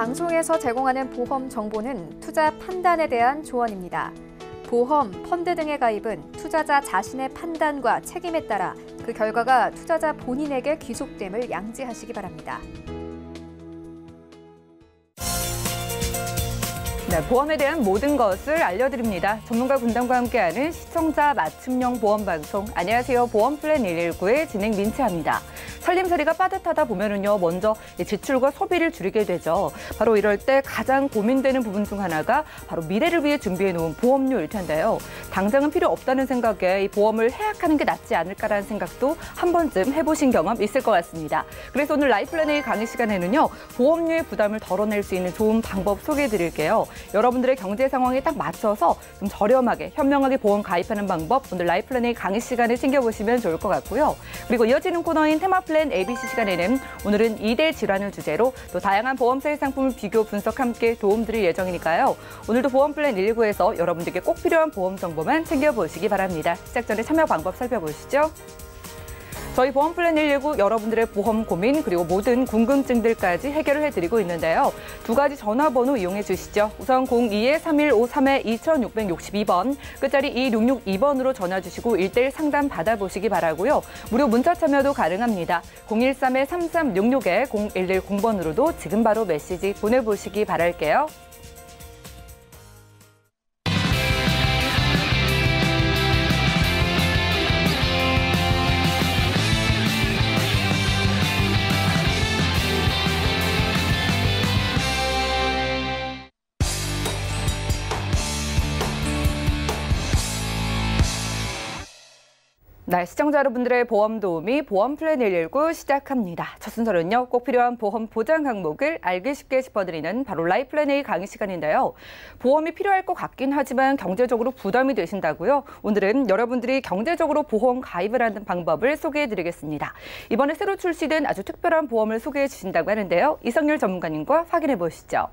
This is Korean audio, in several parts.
방송에서 제공하는 보험 정보는 투자 판단에 대한 조언입니다. 보험, 펀드 등의 가입은 투자자 자신의 판단과 책임에 따라 그 결과가 투자자 본인에게 귀속됨을 양지하시기 바랍니다. 네, 보험에 대한 모든 것을 알려드립니다. 전문가 군단과 함께하는 시청자 맞춤형 보험 방송. 안녕하세요. 보험플랜 119의 진행 민채합니다. 살림살이가 빠듯하다 보면은요, 먼저 지출과 소비를 줄이게 되죠. 바로 이럴 때 가장 고민되는 부분 중 하나가 바로 미래를 위해 준비해 놓은 보험료일 텐데요. 당장은 필요 없다는 생각에 이 보험을 해약하는 게 낫지 않을까라는 생각도 한 번쯤 해보신 경험 있을 것 같습니다. 그래서 오늘 라이플랜 A 강의 시간에는요, 보험료의 부담을 덜어낼 수 있는 좋은 방법 소개해 드릴게요. 여러분들의 경제 상황에 딱 맞춰서 좀 저렴하게, 현명하게 보험 가입하는 방법 오늘 라이플랜 A 강의 시간에 챙겨보시면 좋을 것 같고요. 그리고 이어지는 코너인 테마플랜 ABC 시간에는 오늘은 2대 질환을 주제로 또 다양한 보험사의 상품을 비교 분석 함께 도움드릴 예정이니까요. 오늘도 보험플랜 119에서 여러분들께 꼭 필요한 보험 정보만 챙겨보시기 바랍니다. 시작 전에 참여 방법 살펴보시죠. 저희 보험플랜 119 여러분들의 보험 고민 그리고 모든 궁금증들까지 해결을 해드리고 있는데요. 두 가지 전화번호 이용해 주시죠. 우선 02-3153-2662번, 끝자리 2662번으로 전화 주시고 1:1 상담 받아보시기 바라고요. 무료 문자 참여도 가능합니다. 013-3366-0110번으로도 지금 바로 메시지 보내보시기 바랄게요. 네, 시청자 여러분들의 보험 도우미 보험플랜 119 시작합니다. 첫 순서는요, 꼭 필요한 보험 보장 항목을 알기 쉽게 짚어드리는 바로 라이플랜 A 강의 시간인데요. 보험이 필요할 것 같긴 하지만 경제적으로 부담이 되신다고요? 오늘은 여러분들이 경제적으로 보험 가입을 하는 방법을 소개해드리겠습니다. 이번에 새로 출시된 아주 특별한 보험을 소개해 주신다고 하는데요. 이성열 전문가님과 확인해 보시죠.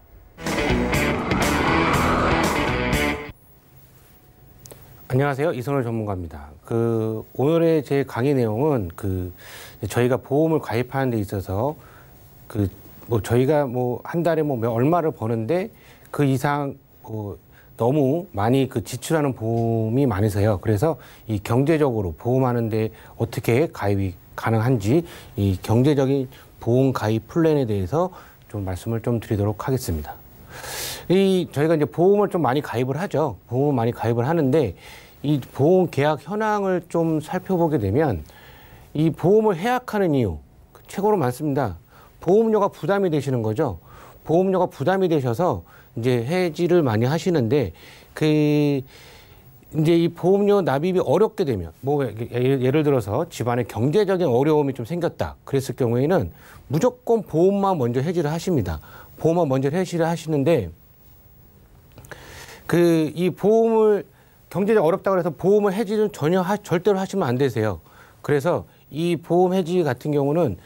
안녕하세요. 이성열 전문가입니다. 오늘의 제 강의 내용은 저희가 보험을 가입하는 데 있어서 저희가 한 달에 얼마를 버는데 그 이상 너무 많이 지출하는 보험이 많으세요. 그래서 이 경제적으로 보험하는데 어떻게 가입이 가능한지 이 경제적인 보험 가입 플랜에 대해서 좀 말씀을 좀 드리도록 하겠습니다. 저희가 이제 보험을 좀 많이 가입을 하죠. 보험을 많이 가입을 하는데 이 보험 계약 현황을 좀 살펴보게 되면 이 보험을 해약하는 이유 최고로 많습니다. 보험료가 부담이 되시는 거죠. 보험료가 부담이 되셔서 이제 해지를 많이 하시는데 이제 이 보험료 납입이 어렵게 되면 예를 들어서 집안에 경제적인 어려움이 좀 생겼다. 그랬을 경우에는 무조건 보험만 먼저 해지를 하십니다. 보험만 먼저 해지를 하시는데 이 보험을 경제적 어렵다고 해서 보험을 해지는 절대로 하시면 안 되세요. 그래서 이 보험 해지 같은 경우는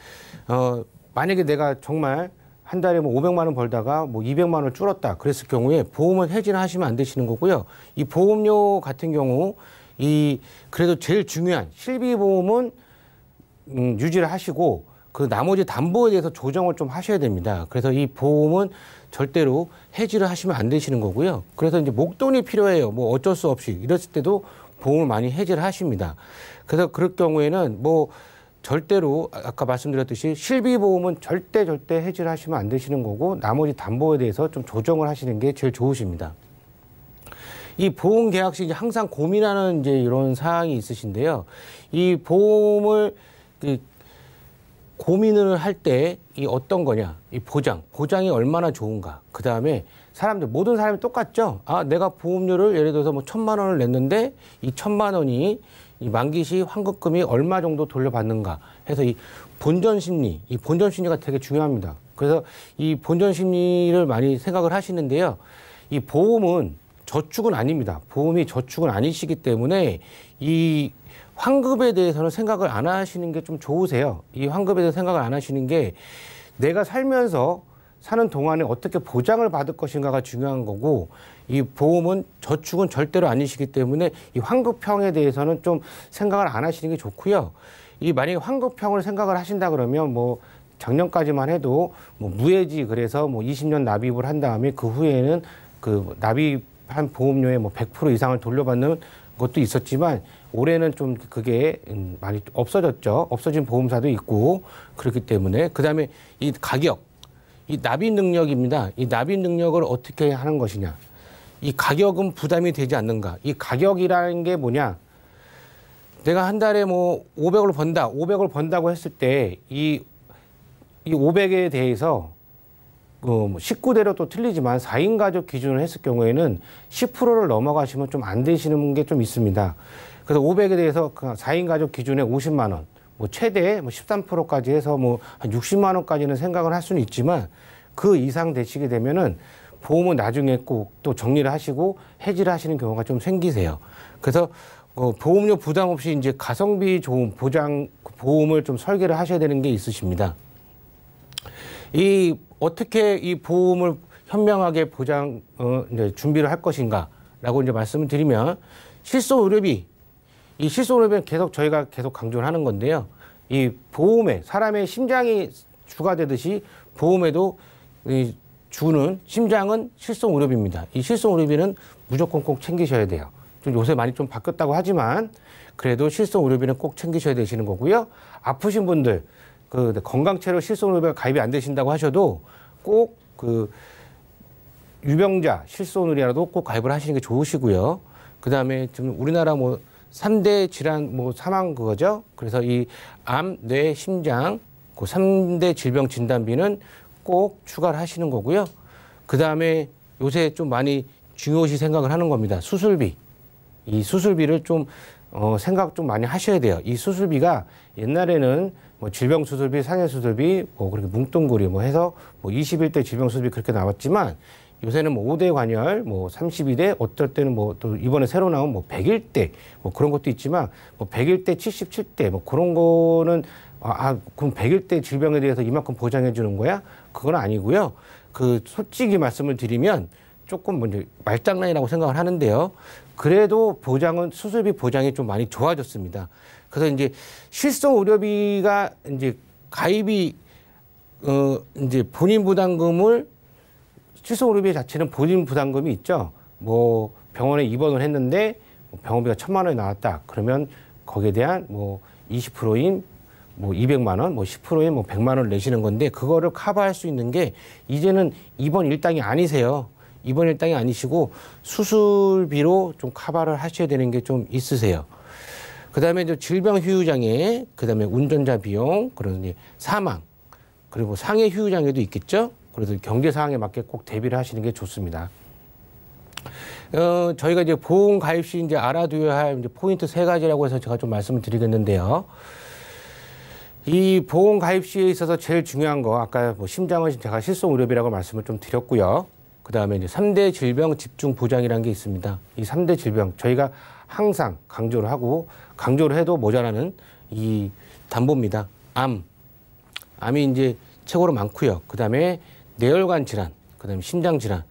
만약에 내가 정말 한 달에 500만 원 벌다가 200만 원을 줄었다 그랬을 경우에 보험을 해지를 하시면 안 되시는 거고요. 이 보험료 같은 경우 그래도 제일 중요한 실비보험은 유지를 하시고 그 나머지 담보에 대해서 조정을 좀 하셔야 됩니다. 그래서 이 보험은 절대로 해지를 하시면 안 되시는 거고요. 그래서 이제 목돈이 필요해요. 어쩔 수 없이 이랬을 때도 보험을 많이 해지를 하십니다. 그래서 그럴 경우에는 절대로 아까 말씀드렸듯이 실비보험은 절대 해지를 하시면 안 되시는 거고 나머지 담보에 대해서 좀 조정을 하시는 게 제일 좋으십니다. 이 보험 계약 시 항상 고민하는 이제 이런 사항이 있으신데요. 이 보험을 고민을 할 때 이 어떤 거냐, 이 보장이 얼마나 좋은가. 그 다음에 모든 사람이 똑같죠. 내가 보험료를 예를 들어서 1,000만 원을 냈는데 이 1,000만 원이 이 만기 시 환급금이 얼마 정도 돌려받는가 해서 이 본전 심리가 되게 중요합니다. 그래서 이 본전 심리를 많이 생각을 하시는데요. 이 보험은 저축은 아닙니다. 보험이 저축은 아니시기 때문에 이 환급에 대해서는 생각을 안 하시는 게 좀 좋으세요. 이 환급에 대해서 생각을 안 하시는 게 내가 살면서 사는 동안에 어떻게 보장을 받을 것인가가 중요한 거고 이 보험은 저축은 절대로 아니시기 때문에 이 환급형에 대해서는 좀 생각을 안 하시는 게 좋고요. 만약에 환급형을 생각을 하신다 그러면 작년까지만 해도 뭐 무해지 그래서 뭐 20년 납입을 한 다음에 그 후에는 그 납입한 보험료의 뭐 100% 이상을 돌려받는 것도 있었지만 올해는 좀 그게 많이 없어졌죠. 없어진 보험사도 있고 그렇기 때문에 그다음에 이 가격, 이 납입 능력입니다. 이 납입 능력을 어떻게 하는 것이냐. 이 가격은 부담이 되지 않는가. 이 가격이라는 게 뭐냐. 내가 한 달에 뭐 500을 번다. 500을 번다고 했을 때 이 500에 대해서 식구대로 또 틀리지만 4인 가족 기준으로 했을 경우에는 10%를 넘어가시면 좀 안 되시는 게 좀 있습니다. 그래서 500에 대해서 4인 가족 기준에 50만 원, 뭐 최대 뭐 13%까지 해서 뭐 한 60만 원까지는 생각을 할 수는 있지만 그 이상 되시게 되면은 보험은 나중에 꼭 또 정리를 하시고 해지를 하시는 경우가 좀 생기세요. 그래서 보험료 부담 없이 이제 가성비 좋은 보험을 좀 설계를 하셔야 되는 게 있으십니다. 어떻게 이 보험을 현명하게 이제 준비를 할 것인가라고 이제 말씀을 드리면 실손의료비, 이 실손의료비는 저희가 계속 강조를 하는 건데요. 이 보험에 사람의 심장이 주가 되듯이 보험에도 주는 심장은 실손의료비입니다. 이 실손의료비는 무조건 꼭 챙기셔야 돼요. 좀 요새 많이 좀 바뀌었다고 하지만 그래도 실손의료비는 꼭 챙기셔야 되시는 거고요. 아프신 분들 건강체로 실손의료비가 가입이 안 되신다고 하셔도 꼭 유병자 실손의료라도 꼭 가입을 하시는 게 좋으시고요. 그다음에 지금 우리나라 뭐 3대 질환 사망 그거죠. 그래서 이 암, 뇌, 심장 그 3대 질병 진단비는 꼭 추가를 하시는 거고요. 그다음에 요새 좀 많이 중요시 생각을 하는 겁니다. 수술비. 이 수술비를 좀 생각 좀 많이 하셔야 돼요. 이 수술비가 옛날에는 뭐 질병 수술비, 상해 수술비, 뭐 그렇게 뭉뚱그리 해서 21대 질병 수술비 그렇게 나왔지만 요새는 뭐 5대 관열, 뭐 32대, 어떨 때는 뭐 또 이번에 새로 나온 뭐 101대 뭐 그런 것도 있지만 뭐 101대 77대 뭐 그런 거는 그럼 101대 질병에 대해서 이만큼 보장해 주는 거야? 그건 아니고요. 솔직히 말씀을 드리면 조금 먼저 말장난이라고 생각을 하는데요. 그래도 수술비 보장이 좀 많이 좋아졌습니다. 그래서 이제 실손의료비가 이제 가입이 이제 본인 부담금을 실손의료비 자체는 본인 부담금이 있죠. 뭐 병원에 입원을 했는데 병원비가 1,000만 원이 나왔다. 그러면 거기에 대한 뭐 20%인 뭐 200만 원, 뭐 10%인 뭐 100만 원을 내시는 건데 그거를 커버할 수 있는 게 이제는 입원 일당이 아니세요. 입원 일당이 아니시고 수술비로 좀 커버를 하셔야 되는 게 좀 있으세요. 그다음에 이제 질병 휴유장애, 그다음에 운전자 비용, 그리고 이제 사망, 그리고 상해 휴유장애도 있겠죠. 그래서 경제 상황에 맞게 꼭 대비를 하시는 게 좋습니다. 저희가 이제 보험 가입 시 이제 알아둬야 할 이제 포인트 3가지라고 해서 제가 좀 말씀을 드리겠는데요. 이 보험 가입 시에 있어서 제일 중요한 거 아까 뭐 심장은 제가 실손의료비라고 말씀을 좀 드렸고요. 그다음에 이제 3대 질병 집중 보장이라는 게 있습니다. 이 3대 질병 저희가 항상 강조를 하고 강조를 해도 모자라는 이 담보입니다. 암이 이제 최고로 많고요. 그다음에 뇌혈관 질환, 그다음에 심장 질환.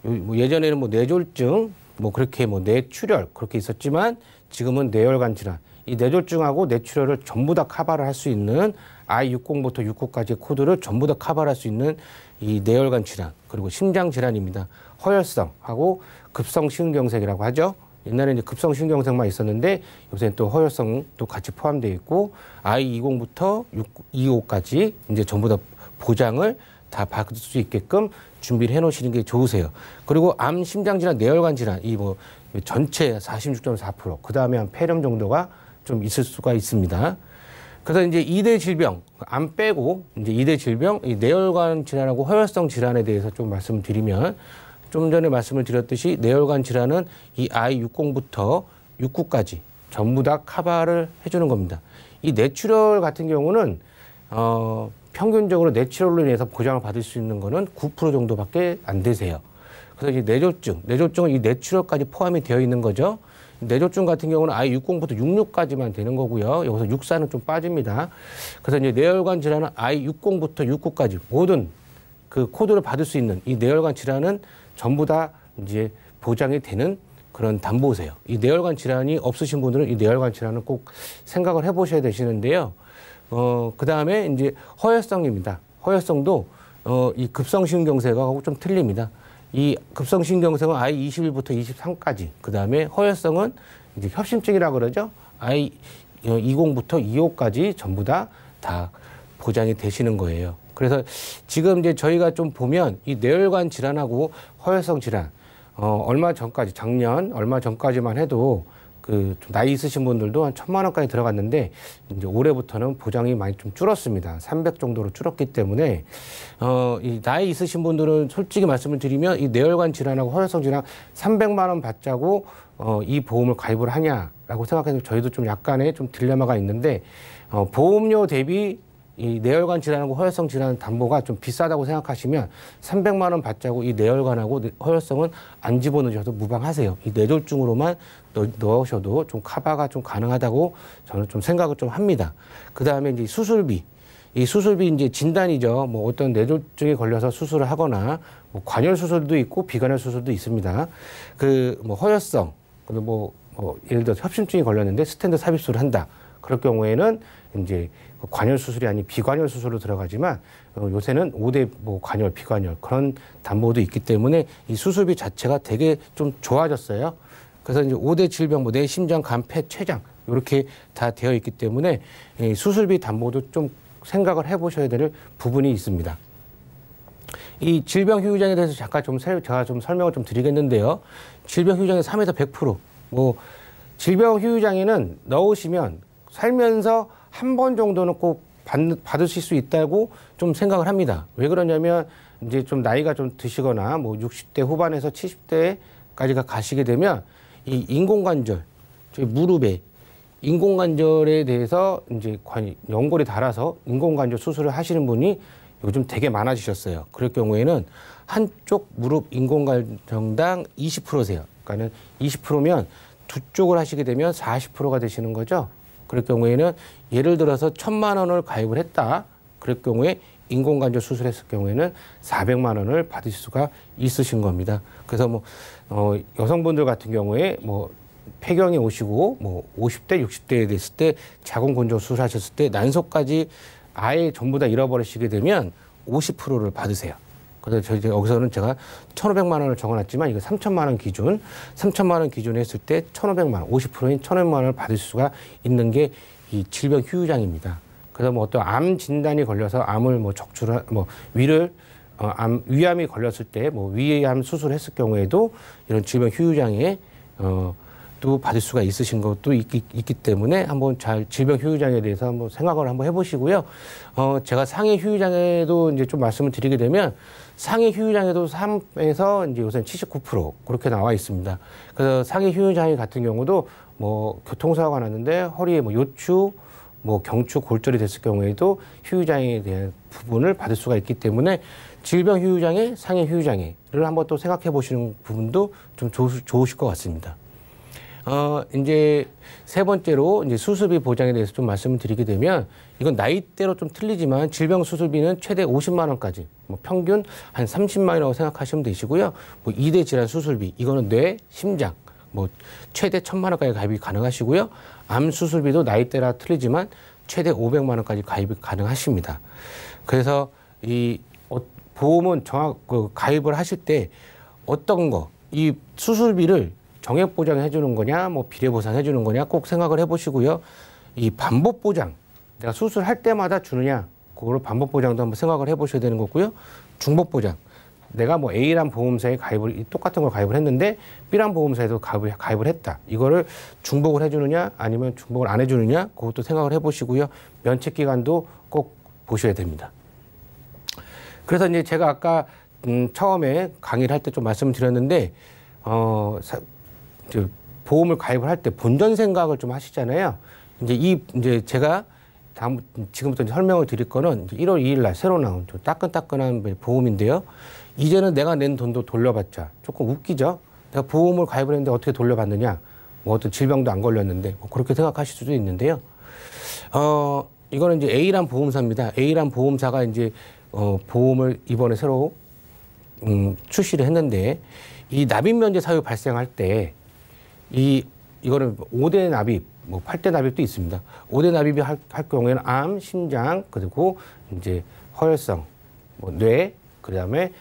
뭐 예전에는 뭐 뇌졸중, 뭐 그렇게 뭐 뇌출혈 그렇게 있었지만 지금은 뇌혈관 질환. 이 뇌졸중하고 뇌출혈을 전부 다 커버를 할 수 있는 I60부터 69까지의 코드를 전부 다 커버를 할 수 있는 이 뇌혈관 질환, 그리고 심장 질환입니다. 허혈성하고 급성심근경색이라고 하죠. 옛날에 이제 급성심근경색만 있었는데 요새는 또 허혈성도 같이 포함되어 있고 I20부터 25까지 이제 전부 다 보장을 다 받을 수 있게끔 준비를 해 놓으시는 게 좋으세요. 그리고 암, 심장 질환, 뇌혈관 질환 이 뭐 전체 46.4%, 그 다음에 한 폐렴 정도가 좀 있을 수가 있습니다. 그래서 이제 2대 질병, 암 빼고 이제 2대 질병, 이 뇌혈관 질환하고 허혈성 질환에 대해서 좀 말씀을 드리면 좀 전에 말씀을 드렸듯이 뇌혈관 질환은 이 I60부터 69까지 전부 다 커버를 해주는 겁니다. 이 뇌출혈 같은 경우는 평균적으로 뇌출혈로 인해서 보장을 받을 수 있는 거는 9% 정도밖에 안 되세요. 그래서 이제 뇌졸중은 이 뇌출혈까지 포함이 되어 있는 거죠. 뇌졸중 같은 경우는 I60부터 66까지만 되는 거고요. 여기서 64는 좀 빠집니다. 그래서 이제 뇌혈관 질환은 I60부터 69까지 모든 그 코드를 받을 수 있는 이 뇌혈관 질환은 전부 다 이제 보장이 되는 그런 담보세요. 이 뇌혈관 질환이 없으신 분들은 이 뇌혈관 질환은 꼭 생각을 해보셔야 되시는데요. 그 다음에 이제 허혈성입니다. 허혈성도 이 급성심경색하고 좀 틀립니다. 이 급성심경색은 I21부터 23까지, 그 다음에 허혈성은 이제 협심증이라 그러죠. I20부터 25까지 전부 다 보장이 되시는 거예요. 그래서 지금 이제 저희가 좀 보면 이 뇌혈관 질환하고 허혈성 질환, 얼마 전까지, 작년 얼마 전까지만 해도 좀 나이 있으신 분들도 한 1,000만 원까지 들어갔는데 이제 올해부터는 보장이 많이 좀 줄었습니다. 300 정도로 줄었기 때문에 이 나이 있으신 분들은 솔직히 말씀을 드리면 이 뇌혈관 질환하고 허혈성 질환 300만 원 받자고 이 보험을 가입을 하냐라고 생각해서 저희도 좀 약간의 좀 딜레마가 있는데 보험료 대비 이 뇌혈관 질환하고 허혈성 질환 담보가 좀 비싸다고 생각하시면 300만 원 받자고 이 뇌혈관하고 허혈성은 안 집어넣으셔도 무방하세요. 이 뇌졸중으로만 넣으셔도 좀 커버가 좀 가능하다고 저는 좀 생각을 좀 합니다. 그 다음에 이제 수술비. 이 수술비 이제 진단이죠. 뭐 어떤 뇌졸중에 걸려서 수술을 하거나 뭐 관열 수술도 있고 비관열 수술도 있습니다. 뭐 허혈성, 뭐 예를 들어 협심증이 걸렸는데 스텐트 삽입술을 한다. 그럴 경우에는 이제 관열 수술이 아닌 비관열 수술로 들어가지만 요새는 5대 뭐 관열, 비관열 그런 담보도 있기 때문에 이 수술비 자체가 되게 좀 좋아졌어요. 그래서 이제 5대 질병, 뭐 뇌, 심장, 간, 폐, 췌장 이렇게 다 되어 있기 때문에 이 수술비 담보도 좀 생각을 해보셔야 될 부분이 있습니다. 이 질병 후유장에 대해서 잠깐 제가 좀 설명을 좀 드리겠는데요. 질병 후유장의 3에서 100%. 뭐 질병 후유장에는 넣으시면 살면서 한 번 정도는 꼭 받으실 수 있다고 좀 생각을 합니다. 왜 그러냐면 이제 좀 나이가 좀 드시거나 뭐 60대 후반에서 70대까지가 가시게 되면 이 인공관절, 저희 무릎에 인공관절에 대해서 이제 연골이 닳아서 인공관절 수술을 하시는 분이 요즘 되게 많아지셨어요. 그럴 경우에는 한쪽 무릎 인공관절당 20%세요. 그러니까는 20%면 두 쪽을 하시게 되면 40%가 되시는 거죠. 그럴 경우에는 예를 들어서 1,000만 원을 가입을 했다. 그럴 경우에 인공관절 수술했을 경우에는 400만 원을 받으실 수가 있으신 겁니다. 그래서 뭐 여성분들 같은 경우에 뭐 폐경이 오시고 뭐 50대, 60대에 됐을 때 자궁근조 수술하셨을 때 난소까지 아예 전부 다 잃어버리시게 되면 50%를 받으세요. 그래서 여기서는 제가 1,500만 원을 적어놨지만 이거 3,000만 원 기준, 3,000만 원 기준 했을 때 1,500만 원, 50%인 1,500만 원을 받을 수가 있는 게 이 질병 후유장입니다. 그래서 뭐 어떤 암 진단이 걸려서 암을 뭐 위암이 걸렸을 때 뭐 위암 수술했을 경우에도 이런 질병 후유장에 또 받을 수가 있으신 것도 있기 때문에 한번 잘 질병 후유장에 대해서 한번 생각을 한번 해보시고요. 제가 상해 후유장에도 이제 좀 말씀을 드리게 되면 상해 후유장에도 3에서 이제 요새 79% 그렇게 나와 있습니다. 그래서 상해 후유장 같은 경우도 뭐 교통사고가 났는데 허리에 뭐 요추, 뭐 경추, 골절이 됐을 경우에도 후유장에 대한 부분을 받을 수가 있기 때문에 질병 후유장애, 상해 후유장애를 한번 또 생각해 보시는 부분도 좀 좋으실 것 같습니다. 이제 세 번째로 이제 수술비 보장에 대해서 좀 말씀을 드리게 되면 이건 나이대로 좀 틀리지만 질병 수술비는 최대 50만 원까지, 뭐 평균 한 30만 원이라고 생각하시면 되시고요. 뭐 2대 질환 수술비, 이거는 뇌, 심장, 뭐 최대 1,000만 원까지 가입이 가능하시고요. 암 수술비도 나이대라 틀리지만 최대 500만 원까지 가입이 가능하십니다. 그래서 이 보험은 가입을 하실 때 어떤 이 수술비를 정액 보장해 주는 거냐, 뭐 비례 보상해 주는 거냐 꼭 생각을 해 보시고요. 이 반복 보장, 내가 수술할 때마다 주느냐, 그거를 반복 보장도 한번 생각을 해 보셔야 되는 거고요. 중복 보장, 내가 뭐 A란 보험사에 똑같은 걸 가입을 했는데 B란 보험사에도 가입을 했다. 이거를 중복을 해 주느냐, 아니면 중복을 안 해 주느냐, 그것도 생각을 해 보시고요. 면책 기간도 꼭 보셔야 됩니다. 그래서 이제 제가 아까 처음에 강의를 할 때 좀 말씀을 드렸는데 보험을 가입을 할 때 본전 생각을 좀 하시잖아요. 이제 제가 지금부터 이제 설명을 드릴 거는 이제 1월 2일 날 새로 나온 좀 따끈따끈한 보험인데요. 이제는 내가 낸 돈도 돌려받자. 조금 웃기죠? 내가 보험을 가입을 했는데 어떻게 돌려받느냐? 뭐 어떤 질병도 안 걸렸는데 뭐 그렇게 생각하실 수도 있는데요. 이거는 이제 A란 보험사입니다. A란 보험사가 이제 보험을 이번에 새로 출시를 했는데 이 납입 면제 사유 발생할 때 이 이거는 5대 납입, 뭐 8대 납입도 있습니다. 5대 납입이 할 경우에는 암, 심장, 그리고 이제 허혈성, 뭐 뇌, 그다음에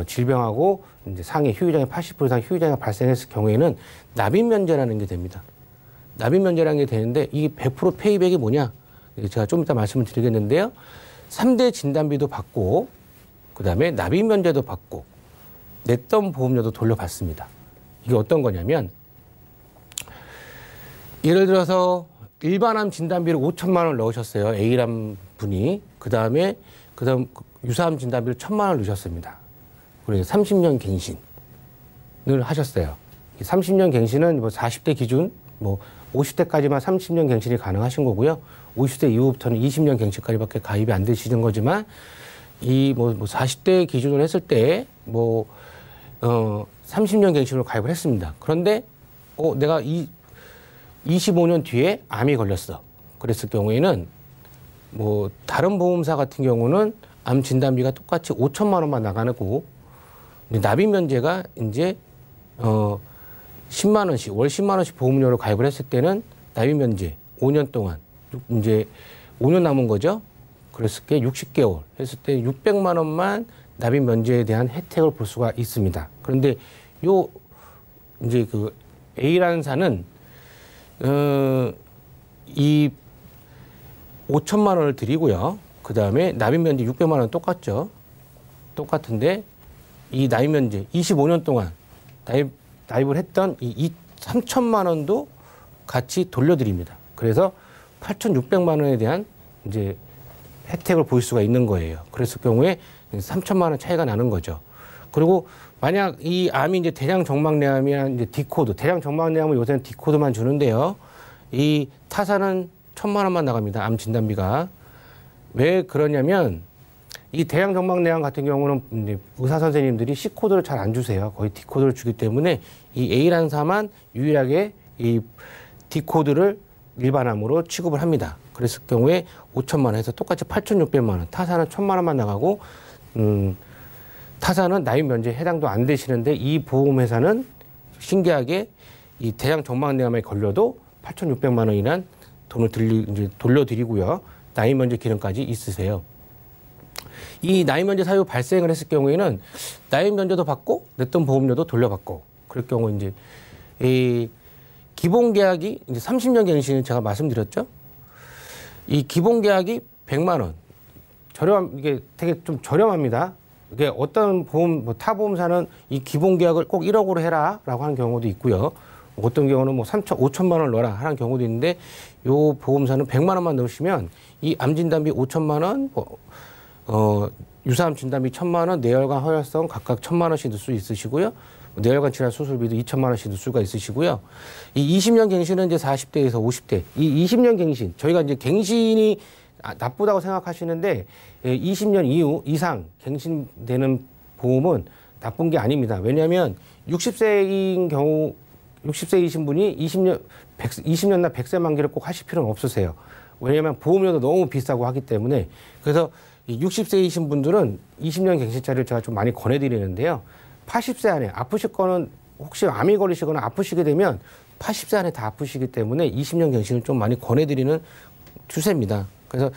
질병하고 이제 상해 후유장애 80% 이상 후유장애가 발생했을 경우에는 납입 면제라는 게 됩니다. 납입 면제라는 게 되는데 이 100% 페이백이 뭐냐? 제가 좀 이따 말씀을 드리겠는데요. 3대 진단비도 받고 그다음에 납입 면제도 받고 냈던 보험료도 돌려받습니다. 이게 어떤 거냐면 예를 들어서 일반암 진단비를 5천만 원을 넣으셨어요. A란 분이. 그다음 유사암 진단비를 1,000만 원을 넣으셨습니다. 그리고 30년 갱신을 하셨어요. 30년 갱신은 뭐 40대 기준, 뭐 50대까지만 30년 갱신이 가능하신 거고요. 50대 이후부터는 20년 갱신까지밖에 가입이 안 되시는 거지만 이 뭐 40대 기준으로 했을 때 30년 갱신으로 가입을 했습니다. 그런데 내가 25년 뒤에 암이 걸렸어. 그랬을 경우에는 뭐 다른 보험사 같은 경우는 암 진단비가 똑같이 5천만 원만 나가고 납입 면제가 이제 10만 원씩 월 10만 원씩 보험료로 가입을 했을 때는 납입 면제 5년 동안 이제 5년 남은 거죠. 그랬을 때 60개월 했을 때 600만 원만 납입 면제에 대한 혜택을 볼 수가 있습니다. 그런데 요 이제 그 A라는 사는 이 5천만 원을 드리고요. 그 다음에 납입 면제 600만 원 똑같죠. 똑같은데 이 납입 면제 25년 동안 납입을 했던 이 3천만 원도 같이 돌려드립니다. 그래서 8,600만 원에 대한 이제 혜택을 볼 수가 있는 거예요. 그랬을 경우에 3천만 원 차이가 나는 거죠. 그리고 만약 이 암이 이제 대장 정막내암이나 이제 디코드, 대장 정막내암은 요새는 디코드만 주는데요. 이 타사는 1,000만 원만 나갑니다. 암 진단비가. 왜 그러냐면 이 대장 정막내암 같은 경우는 이제 의사 선생님들이 C코드를 잘 안 주세요. 거의 D코드를 주기 때문에 이 A라는 사만 유일하게 이 D코드를 일반암으로 취급을 합니다. 그랬을 경우에 5천만 원에서 똑같이 8,600만 원, 타사는 1,000만 원만 나가고 타사는 납입 면제에 해당도 안 되시는데 이 보험회사는 신기하게 이 대장 정막내암에 걸려도 8,600만 원이란 돈을 이제 돌려드리고요. 납입 면제 기능까지 있으세요. 이 납입 면제 사유 발생을 했을 경우에는 납입 면제도 받고 냈던 보험료도 돌려받고 그럴 경우 이제 이 기본 계약이 이제 30년 갱신을 제가 말씀드렸죠. 이 기본 계약이 100만 원. 이게 되게 좀 저렴합니다. 이게 어떤 보험, 타 보험사는 이 기본 계약을 꼭 1억으로 해라 라고 하는 경우도 있고요. 어떤 경우는 뭐 5천만 원을 넣어라 하는 경우도 있는데 요 보험사는 100만 원만 넣으시면 이 암 진단비 5천만 원, 유사암 진단비 1,000만 원, 뇌혈관 허혈성 각각 1,000만 원씩 넣을 수 있으시고요. 뇌혈관 질환 수술비도 2천만 원씩 넣을 수가 있으시고요. 이 20년 갱신은 이제 40대에서 50대. 이 20년 갱신, 저희가 이제 갱신이 나쁘다고 생각하시는데 20년 이상 갱신되는 보험은 나쁜 게 아닙니다. 왜냐하면 60세인 경우 60세이신 분이 20년나 100세 만기를 꼭 하실 필요는 없으세요. 왜냐하면 보험료도 너무 비싸고 하기 때문에. 그래서 60세이신 분들은 20년 갱신차를 제가 좀 많이 권해드리는데요. 80세 안에 아프실 거는 혹시 암이 걸리시거나 아프시게 되면 80세 안에 다 아프시기 때문에 20년 갱신을 좀 많이 권해드리는 추세입니다. 그래서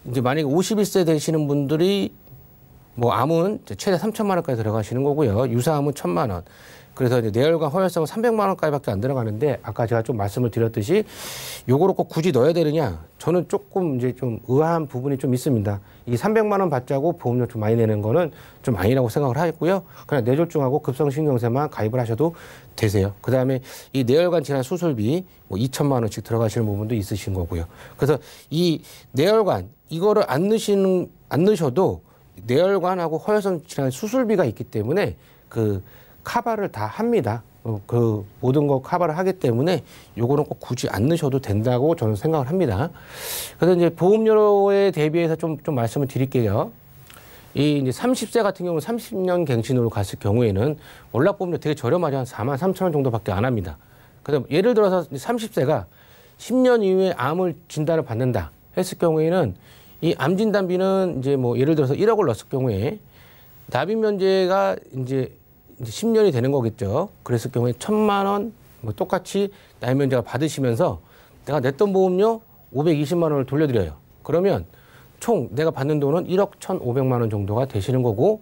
이제 만약에 51세 되시는 분들이 뭐 암은 최대 3천만 원까지 들어가시는 거고요. 유사암은 1,000만 원. 그래서 이제 뇌혈관 허혈성은 300만 원까지밖에 안 들어가는데 아까 제가 좀 말씀을 드렸듯이 요거를 꼭 굳이 넣어야 되느냐? 저는 조금 이제 좀 의아한 부분이 좀 있습니다. 이 300만 원 받자고 보험료 좀 많이 내는 거는 좀 아니라고 생각을 하고요. 그냥 뇌졸중하고 급성신경쇠만 가입을 하셔도 되세요. 그다음에 이 뇌혈관 질환 수술비 뭐 2천만 원씩 들어가시는 부분도 있으신 거고요. 그래서 이 뇌혈관 이거를 안 넣으셔도 뇌혈관하고 허혈성 질환 수술비가 있기 때문에 그 커버를 다 합니다. 그 모든 거 커버를 하기 때문에 요거는 꼭 굳이 안 넣으셔도 된다고 저는 생각을 합니다. 그래서 이제 보험료에 대비해서 좀 말씀을 드릴게요. 이 이제 30세 같은 경우는 30년 갱신으로 갔을 경우에는 월납보험료 되게 저렴하죠. 한 4만 3천 원 정도밖에 안 합니다. 그래서 예를 들어서 30세가 10년 이후에 암을 진단을 받는다 했을 경우에는 이 암 진단비는 이제 뭐 예를 들어서 1억을 넣었을 경우에 납입 면제가 이제 10년이 되는 거겠죠. 그랬을 경우에 1,000만 원, 뭐 똑같이 나이 면제가 받으시면서 내가 냈던 보험료 520만 원을 돌려드려요. 그러면 총 내가 받는 돈은 1억 1,500만 원 정도가 되시는 거고,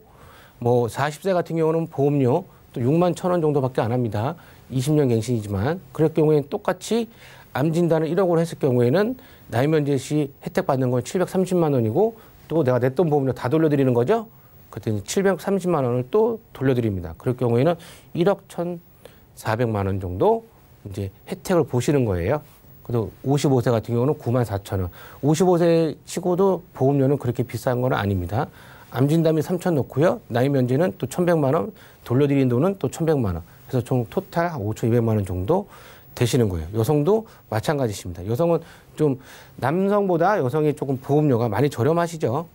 뭐 40세 같은 경우는 보험료 또 6만 1천 원 정도밖에 안 합니다. 20년 갱신이지만 그럴 경우에는 똑같이 암 진단을 1억으로 했을 경우에는 나이 면제 시 혜택 받는 건 730만 원이고 또 내가 냈던 보험료 다 돌려드리는 거죠. 그때 730만 원을 또 돌려드립니다. 그럴 경우에는 1억 1,400만 원 정도 이제 혜택을 보시는 거예요. 그래도 55세 같은 경우는 9만 4천 원. 55세 치고도 보험료는 그렇게 비싼 건 아닙니다. 암 진단비 3천 넣고요. 나이 면제는 또 1,100만 원, 돌려드린 돈은 또 1,100만 원. 그래서 총 토탈 5,200만 원 정도 되시는 거예요. 여성도 마찬가지십니다. 여성은 좀 남성보다 여성이 조금 보험료가 많이 저렴하시죠.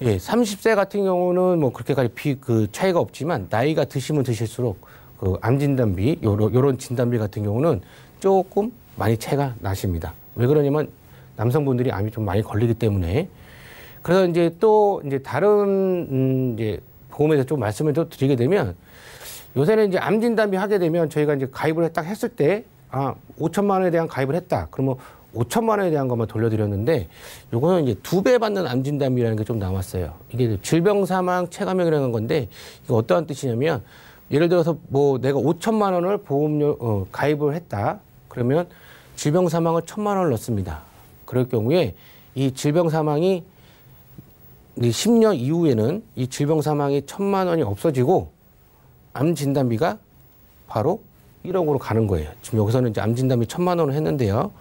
예, 30세 같은 경우는 뭐 그렇게까지 그 차이가 없지만 나이가 드시면 드실수록 그 암 진단비 요런 진단비 같은 경우는 조금 많이 차이가 나십니다. 왜 그러냐면 남성분들이 암이 좀 많이 걸리기 때문에. 그래서 이제 또 이제 다른 이제 보험에 대해서 좀 말씀을 또 드리게 되면 요새는 이제 암 진단비 하게 되면 저희가 이제 가입을 딱 했을 때 5천만 원에 대한 가입을 했다. 그러면 5천만 원에 대한 것만 돌려드렸는데 요거는 이제 2배 받는 암 진단비라는 게 좀 나왔어요. 이게 질병 사망 체감액이라는 건데 이게 어떠한 뜻이냐면 예를 들어서 뭐 내가 5천만 원을 보험료 가입을 했다. 그러면 질병 사망을 1,000만 원을 넣습니다. 그럴 경우에 이 질병 사망이 10년 이후에는 이 질병 사망이 1,000만 원이 없어지고 암 진단비가 바로 1억으로 가는 거예요. 지금 여기서는 이제 암 진단비 1,000만 원을 했는데요.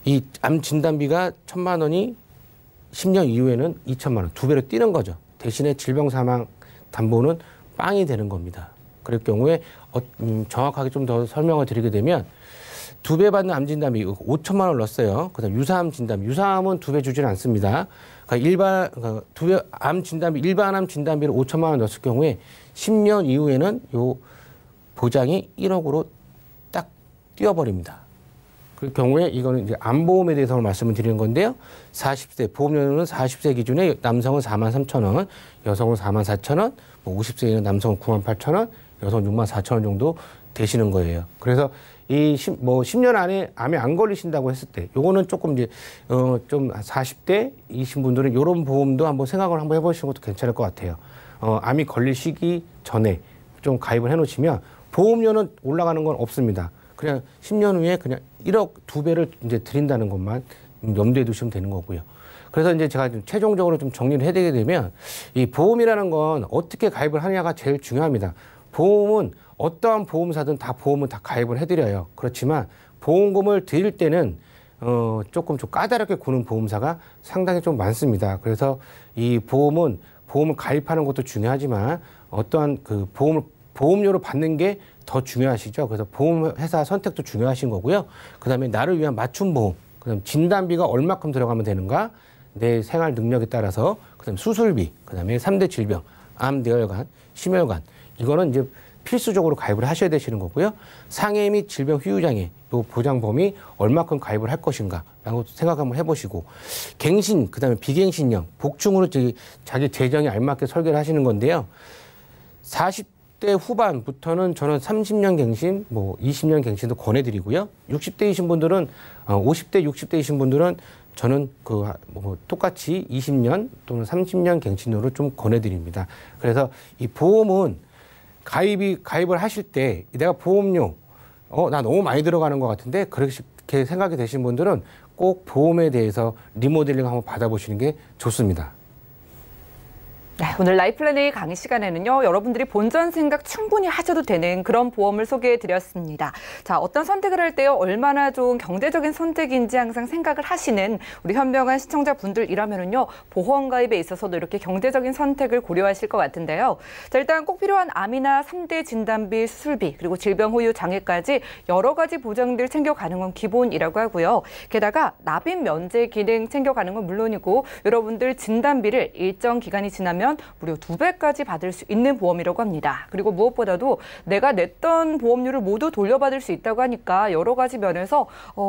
이 암 진단비가 1,000만 원이 10년 이후에는 2,000만 원, 2배로 뛰는 거죠. 대신에 질병 사망 담보는 빵이 되는 겁니다. 그럴 경우에 정확하게 좀 더 설명을 드리게 되면 2배 받는 암 진단비 5천만 원을 넣었어요. 그다음 유사암 진단비, 유사암은 2배 주지는 않습니다. 그러니까 암 진단비, 일반 암 진단비를 5천만 원 넣었을 경우에 10년 이후에는 요 보장이 1억으로 딱 뛰어버립니다. 그 경우에 이거는 이제 암보험에 대해서 말씀을 드리는 건데요. 40세, 보험료는 40세 기준에 남성은 4만 3천 원, 여성은 4만 4천 원, 뭐 50세에는 남성은 9만 8천 원, 여성은 6만 4천 원 정도 되시는 거예요. 그래서 이 10년 안에 암에 안 걸리신다고 했을 때 요거는 조금 이제 좀 40대이신 분들은 요런 보험도 한번 생각을 한번 해보시는 것도 괜찮을 것 같아요. 암이 걸리시기 전에 좀 가입을 해놓으시면 보험료는 올라가는 건 없습니다. 그냥 10년 후에 그냥 1억 2배를 이제 드린다는 것만 염두에 두시면 되는 거고요. 그래서 이제 제가 좀 최종적으로 좀 정리를 해드리게 되면 이 보험이라는 건 어떻게 가입을 하느냐가 제일 중요합니다. 보험은 어떠한 보험사든 다 보험은 다 가입을 해드려요. 그렇지만 보험금을 드릴 때는 조금 좀 까다롭게 구는 보험사가 상당히 좀 많습니다. 그래서 이 보험을 가입하는 것도 중요하지만 어떠한 그 보험료를 받는 게 더 중요하시죠. 그래서 보험회사 선택도 중요하신 거고요. 그다음에 나를 위한 맞춤 보험, 그다음 진단비가 얼마큼 들어가면 되는가, 내 생활 능력에 따라서, 그다음 수술비, 그다음에 3대 질병, 암, 뇌혈관, 심혈관, 이거는 이제 필수적으로 가입을 하셔야 되시는 거고요. 상해 및 질병 후유장애, 요 보장범위 얼마큼 가입을 할 것인가라고 생각 한번 해보시고, 갱신, 그다음에 비갱신형, 복충으로 자기 재정에 알맞게 설계를 하시는 건데요. 40대 후반부터는 저는 30년 갱신, 뭐 20년 갱신도 권해드리고요. 60대이신 분들은 50대, 60대이신 분들은 저는 똑같이 20년 또는 30년 갱신으로 좀 권해드립니다. 그래서 이 보험은 가입을 하실 때 내가 보험료 나 너무 많이 들어가는 것 같은데 그렇게 생각이 되신 분들은 꼭 보험에 대해서 리모델링 한번 받아보시는 게 좋습니다. 네, 오늘 라이플랜A 강의 시간에는요, 여러분들이 본전 생각 충분히 하셔도 되는 그런 보험을 소개해드렸습니다. 자, 어떤 선택을 할 때요, 얼마나 좋은 경제적인 선택인지 항상 생각을 하시는 우리 현명한 시청자분들이라면은요, 보험 가입에 있어서도 이렇게 경제적인 선택을 고려하실 것 같은데요. 자, 일단 꼭 필요한 암이나 3대 진단비, 수술비, 그리고 질병 후유 장애까지 여러 가지 보장들 챙겨가는 건 기본이라고 하고요. 게다가 납입 면제 기능 챙겨가는 건 물론이고, 여러분들 진단비를 일정 기간이 지나면 무려 2배까지 받을 수 있는 보험이라고 합니다. 그리고 무엇보다도 내가 냈던 보험료를 모두 돌려받을 수 있다고 하니까 여러 가지 면에서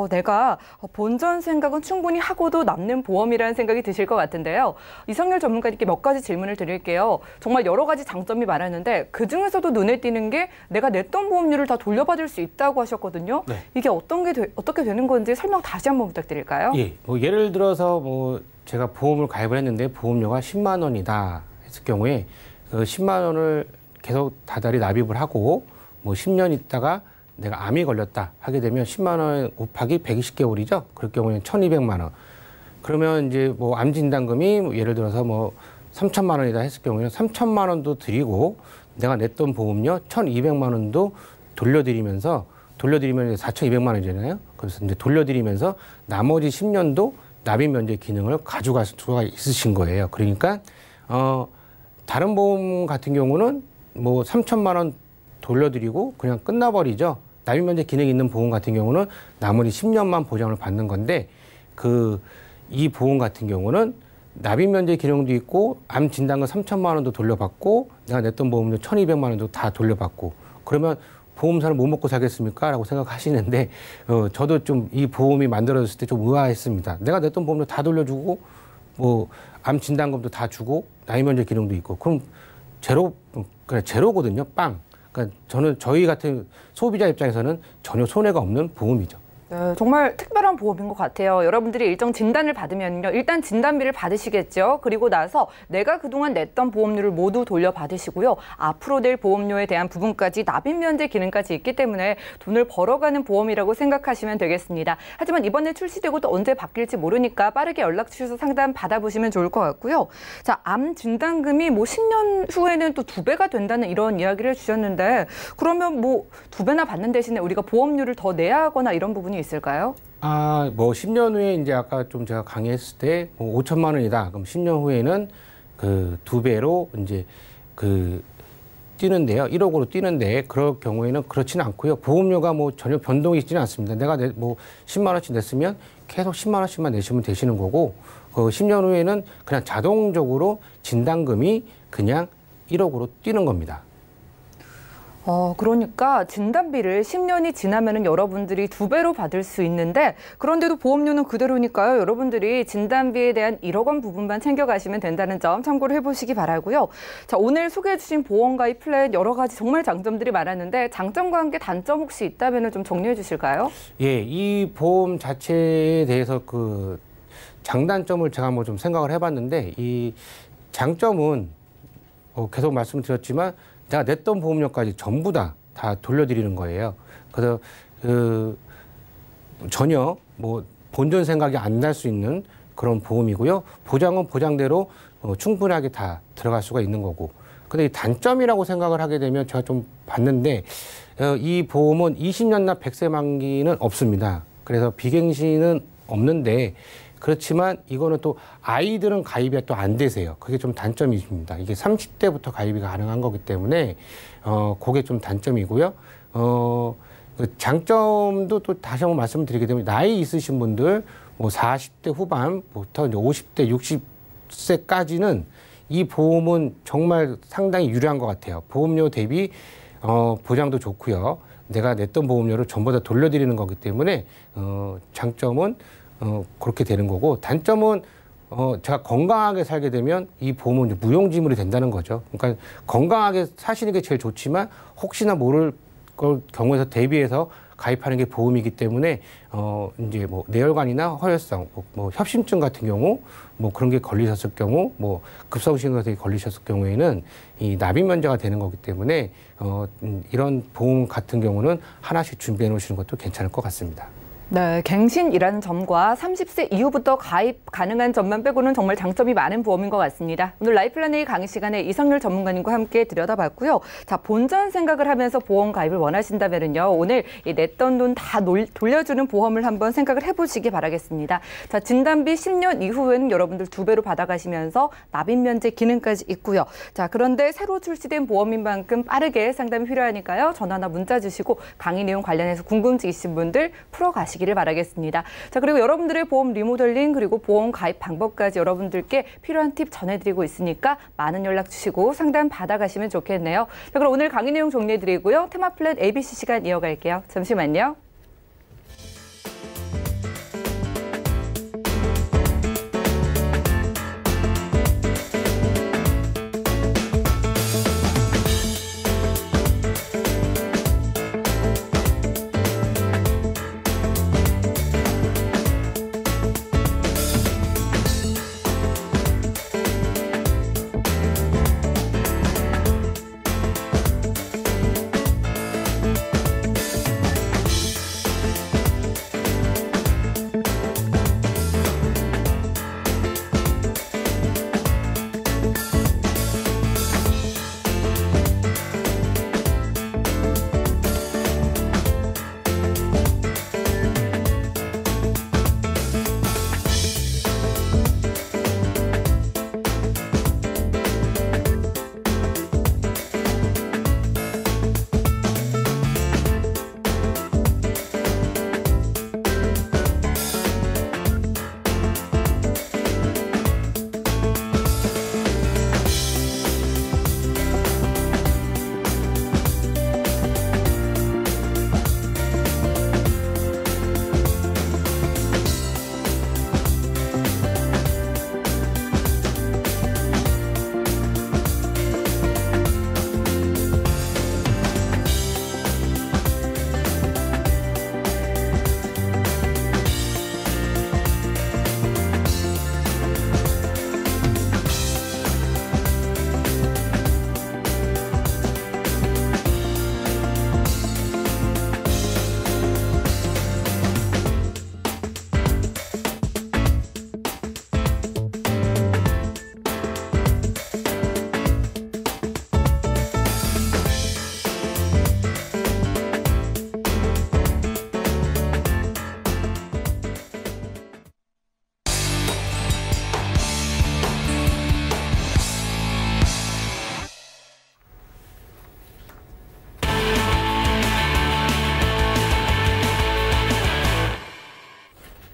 내가 본전 생각은 충분히 하고도 남는 보험이라는 생각이 드실 것 같은데요. 이성렬 전문가님께 몇 가지 질문을 드릴게요. 정말 여러 가지 장점이 많았는데 그중에서도 눈에 띄는 게 내가 냈던 보험료를 다 돌려받을 수 있다고 하셨거든요. 네. 이게 어떻게 되는 건지 설명 다시 한번 부탁드릴까요? 예, 예를 들어서 제가 보험을 가입을 했는데 보험료가 10만 원이다 했을 경우에 그 10만 원을 계속 다달이 납입을 하고 10년 있다가 내가 암이 걸렸다 하게 되면 10만 원 곱하기 120개월이죠. 그럴 경우에는 1,200만 원. 그러면 이제 암 진단금이 예를 들어서 3천만 원이다 했을 경우에는 3천만 원도 드리고 내가 냈던 보험료 1,200만 원도 돌려드리면 4,200만 원이잖아요. 그래서 이제 돌려드리면서 나머지 10년도 납입 면제 기능을 가져갈 수가 있으신 거예요. 그러니까 다른 보험 같은 경우는 3천만 원 돌려드리고 그냥 끝나버리죠. 납입 면제 기능이 있는 보험 같은 경우는 나머지 10년만 보장을 받는 건데 이 보험 같은 경우는 납입 면제 기능도 있고 암 진단금 3천만 원도 돌려받고 내가 냈던 보험료 1,200만 원도 다 돌려받고 그러면 보험사는 뭐 먹고 살겠습니까? 라고 생각하시는데 저도 좀 이 보험이 만들어졌을 때 좀 의아했습니다. 내가 냈던 보험료 다 돌려주고 암 진단금도 다 주고 납입 면제 기능도 있고 그럼 그냥 제로거든요. 빵. 그러니까 저희 같은 소비자 입장에서는 전혀 손해가 없는 보험이죠. 네, 정말 특별한 보험인 것 같아요. 여러분들이 일정 진단을 받으면요. 일단 진단비를 받으시겠죠. 그리고 나서 내가 그동안 냈던 보험료를 모두 돌려받으시고요. 앞으로 낼 보험료에 대한 부분까지 납입 면제 기능까지 있기 때문에 돈을 벌어가는 보험이라고 생각하시면 되겠습니다. 하지만 이번에 출시되고 또 언제 바뀔지 모르니까 빠르게 연락 주셔서 상담 받아보시면 좋을 것 같고요. 자, 암 진단금이 10년 후에는 또 2배가 된다는 이런 이야기를 주셨는데 그러면 2배나 받는 대신에 우리가 보험료를 더 내야 하거나 이런 부분이 있을까요? 10년 후에 이제 아까 좀 제가 강의했을 때 5천만 원이다. 그럼 10년 후에는 2배로 이제 뛰는데요. 1억으로 뛰는데 그럴 경우에는 그렇지는 않고요. 보험료가 전혀 변동이 있지는 않습니다. 내가 10만 원씩 냈으면 계속 10만 원씩만 내시면 되시는 거고 10년 후에는 그냥 자동적으로 진단금이 그냥 1억으로 뛰는 겁니다. 그러니까 진단비를 10년이 지나면은 여러분들이 2배로 받을 수 있는데 그런데도 보험료는 그대로니까요. 여러분들이 진단비에 대한 1억 원 부분만 챙겨가시면 된다는 점 참고를 해보시기 바라고요. 자, 오늘 소개해주신 보험가입 플랜 여러 가지 정말 장점들이 많았는데 장점과 함께 단점 혹시 있다면 좀 정리해 주실까요? 예, 이 보험 자체에 대해서 장단점을 제가 좀 생각을 해봤는데 이 장점은 계속 말씀드렸지만 내가 냈던 보험료까지 전부 다 돌려드리는 거예요. 그래서 전혀 본전 생각이 안 날 수 있는 그런 보험이고요. 보장은 보장대로 충분하게 다 들어갈 수가 있는 거고. 근데 이 단점이라고 생각을 하게 되면 제가 좀 봤는데 이 보험은 20년 납 100세 만기는 없습니다. 그래서 비갱신은 없는데 그렇지만 이거는 또 아이들은 가입이 또 안 되세요. 그게 좀 단점이십니다. 이게 30대부터 가입이 가능한 거기 때문에 그게 좀 단점이고요. 장점도 또 다시 한번 말씀드리게 되면 나이 있으신 분들 40대 후반부터 이제 50대 60세까지는 이 보험은 정말 상당히 유리한 것 같아요. 보험료 대비 보장도 좋고요. 내가 냈던 보험료를 전부 다 돌려드리는 거기 때문에 장점은 그렇게 되는 거고 단점은 제가 건강하게 살게 되면 이 보험은 이제 무용지물이 된다는 거죠. 그러니까 건강하게 사시는 게 제일 좋지만 혹시나 모를 걸 경우에서 대비해서 가입하는 게 보험이기 때문에 이제 뇌혈관이나 허혈성, 협심증 같은 경우 그런 게 걸리셨을 경우 급성심 같은 게 걸리셨을 경우에는 이 납입 면제가 되는 거기 때문에 이런 보험 같은 경우는 하나씩 준비해 놓으시는 것도 괜찮을 것 같습니다. 네, 갱신이라는 점과 30세 이후부터 가입 가능한 점만 빼고는 정말 장점이 많은 보험인 것 같습니다. 오늘 라이플라네이 강의 시간에 이성렬 전문가님과 함께 들여다봤고요. 자, 본전 생각을 하면서 보험 가입을 원하신다면요. 오늘 냈던 돈 다 돌려주는 보험을 한번 생각을 해보시기 바라겠습니다. 자, 진단비 10년 이후에는 여러분들 2배로 받아가시면서 납입 면제 기능까지 있고요. 자, 그런데 새로 출시된 보험인 만큼 빠르게 상담이 필요하니까요. 전화나 문자 주시고 강의 내용 관련해서 궁금증 있으신 분들 풀어가시기 되시기를 바라겠습니다. 자, 그리고 여러분들의 보험 리모델링 그리고 보험 가입 방법까지 여러분들께 필요한 팁 전해드리고 있으니까 많은 연락 주시고 상담 받아가시면 좋겠네요. 자, 그럼 오늘 강의 내용 정리해드리고요. 테마플랜 ABC 시간 이어갈게요. 잠시만요.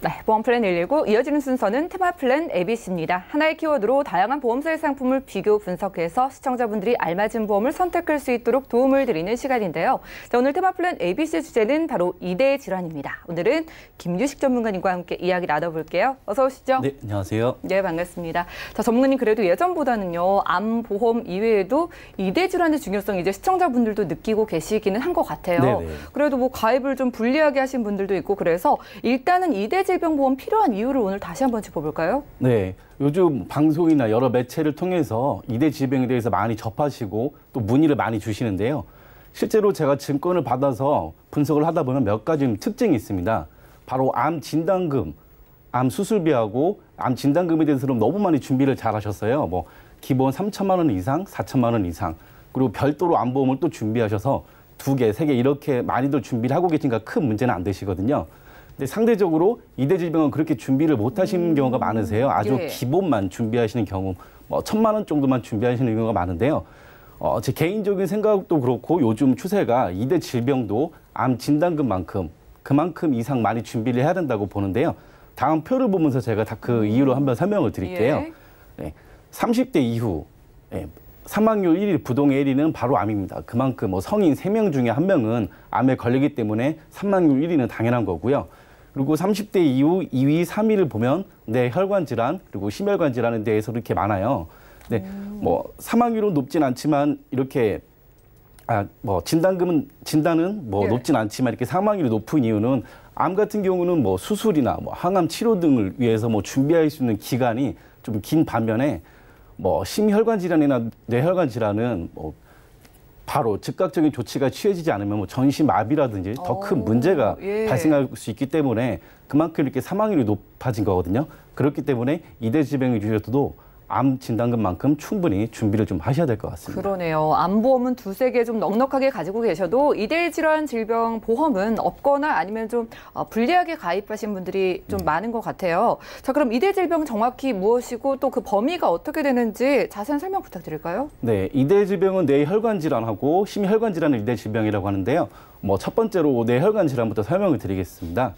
네, 보험플랜 119 이어지는 순서는 테마플랜 ABC입니다. 하나의 키워드로 다양한 보험사의 상품을 비교 분석해서 시청자분들이 알맞은 보험을 선택할 수 있도록 도움을 드리는 시간인데요. 자, 오늘 테마플랜 ABC 주제는 바로 이대 질환입니다. 오늘은 김유식 전문가님과 함께 이야기 나눠볼게요. 어서 오시죠. 네, 안녕하세요. 네, 반갑습니다. 자, 전문가님 그래도 예전보다는요, 암 보험 이외에도 이대 질환의 중요성 이제 시청자분들도 느끼고 계시기는 한 것 같아요. 네네. 그래도 뭐 가입을 좀 불리하게 하신 분들도 있고 그래서 일단은 이대 질병보험 필요한 이유를 오늘 다시 한번 짚어볼까요? 네, 요즘 방송이나 여러 매체를 통해서 이대 질병에 대해서 많이 접하시고 또 문의를 많이 주시는데요. 실제로 제가 증권을 받아서 분석을 하다 보면 몇 가지 특징이 있습니다. 바로 암 진단금, 암 수술비하고 암 진단금에 대해서는 너무 많이 준비를 잘 하셨어요. 뭐 기본 3천만 원 이상, 4천만 원 이상, 그리고 별도로 암보험을 또 준비하셔서 2개, 3개 이렇게 많이들 준비를 하고 계시니까 큰 문제는 안 되시거든요. 근데 상대적으로 이대 질병은 그렇게 준비를 못 하시는 경우가 많으세요. 아주 예. 기본만 준비하시는 경우, 뭐 1,000만 원 정도만 준비하시는 경우가 많은데요. 제 개인적인 생각도 그렇고 요즘 추세가 이대 질병도 암 진단금만큼 그만큼 이상 많이 준비를 해야 된다고 보는데요. 다음 표를 보면서 제가 다 그 이유로 한번 설명을 드릴게요. 예. 네, 30대 이후 사망률 1위, 부동의 1위는 바로 암입니다. 그만큼 뭐 성인 3명 중에 1명은 암에 걸리기 때문에 사망률 1위는 당연한 거고요. 그리고 30대 이후 2위, 3위를 보면 뇌혈관 질환 그리고 심혈관 질환에 대해서 이렇게 많아요. 네, 뭐 사망률은 높진 않지만 이렇게 뭐 진단은 뭐 예. 높진 않지만 이렇게 사망률이 높은 이유는 암 같은 경우는 뭐 수술이나 뭐 항암 치료 등을 위해서 뭐 준비할 수 있는 기간이 좀 긴 반면에 뭐 심혈관 질환이나 뇌혈관 질환은 뭐 바로 즉각적인 조치가 취해지지 않으면 뭐 전신마비라든지 더 큰 문제가 예. 발생할 수 있기 때문에 그만큼 이렇게 사망률이 높아진 거거든요. 그렇기 때문에 이대 질병이 중에서도 암 진단금만큼 충분히 준비를 좀 하셔야 될 것 같습니다. 그러네요. 암보험은 2-3개 좀 넉넉하게 가지고 계셔도 이대 질환 질병 보험은 없거나 아니면 좀 불리하게 가입하신 분들이 좀 많은 것 같아요. 자, 그럼 이대 질병 정확히 무엇이고 또 그 범위가 어떻게 되는지 자세한 설명 부탁드릴까요? 네, 이대 질병은 뇌혈관 질환하고 심혈관 질환을 이대 질병이라고 하는데요. 뭐 첫 번째로 뇌혈관 질환부터 설명을 드리겠습니다.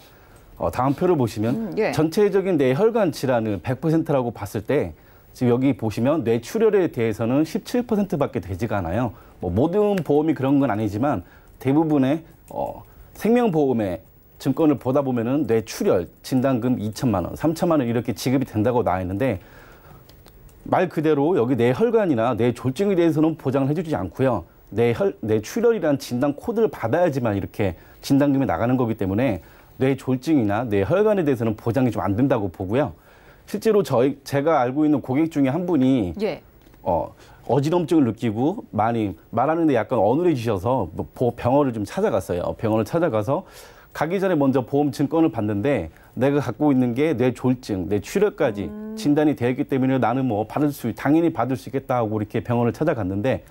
다음 표를 보시면 예. 전체적인 뇌혈관 질환을 100%라고 봤을 때 지금 여기 보시면 뇌출혈에 대해서는 17%밖에 되지가 않아요. 뭐 모든 보험이 그런 건 아니지만 대부분의 생명보험의 증권을 보다 보면은 뇌출혈 진단금 2천만 원, 3천만 원 이렇게 지급이 된다고 나와 있는데 말 그대로 여기 뇌혈관이나 뇌졸중에 대해서는 보장을 해주지 않고요. 뇌출혈이란 진단 코드를 받아야지만 이렇게 진단금이 나가는 거기 때문에 뇌졸중이나 뇌혈관에 대해서는 보장이 좀 안 된다고 보고요. 실제로 제가 알고 있는 고객 중에 한 분이 예. 어지럼증을 느끼고 많이 말하는데 약간 어눌해지셔서 병원을 좀 찾아갔어요. 병원을 찾아가서 가기 전에 먼저 보험 증권을 봤는데 내가 갖고 있는 게 뇌졸중, 뇌출혈까지 진단이 되었기 때문에 나는 뭐 당연히 받을 수 있겠다 하고 이렇게 병원을 찾아갔는데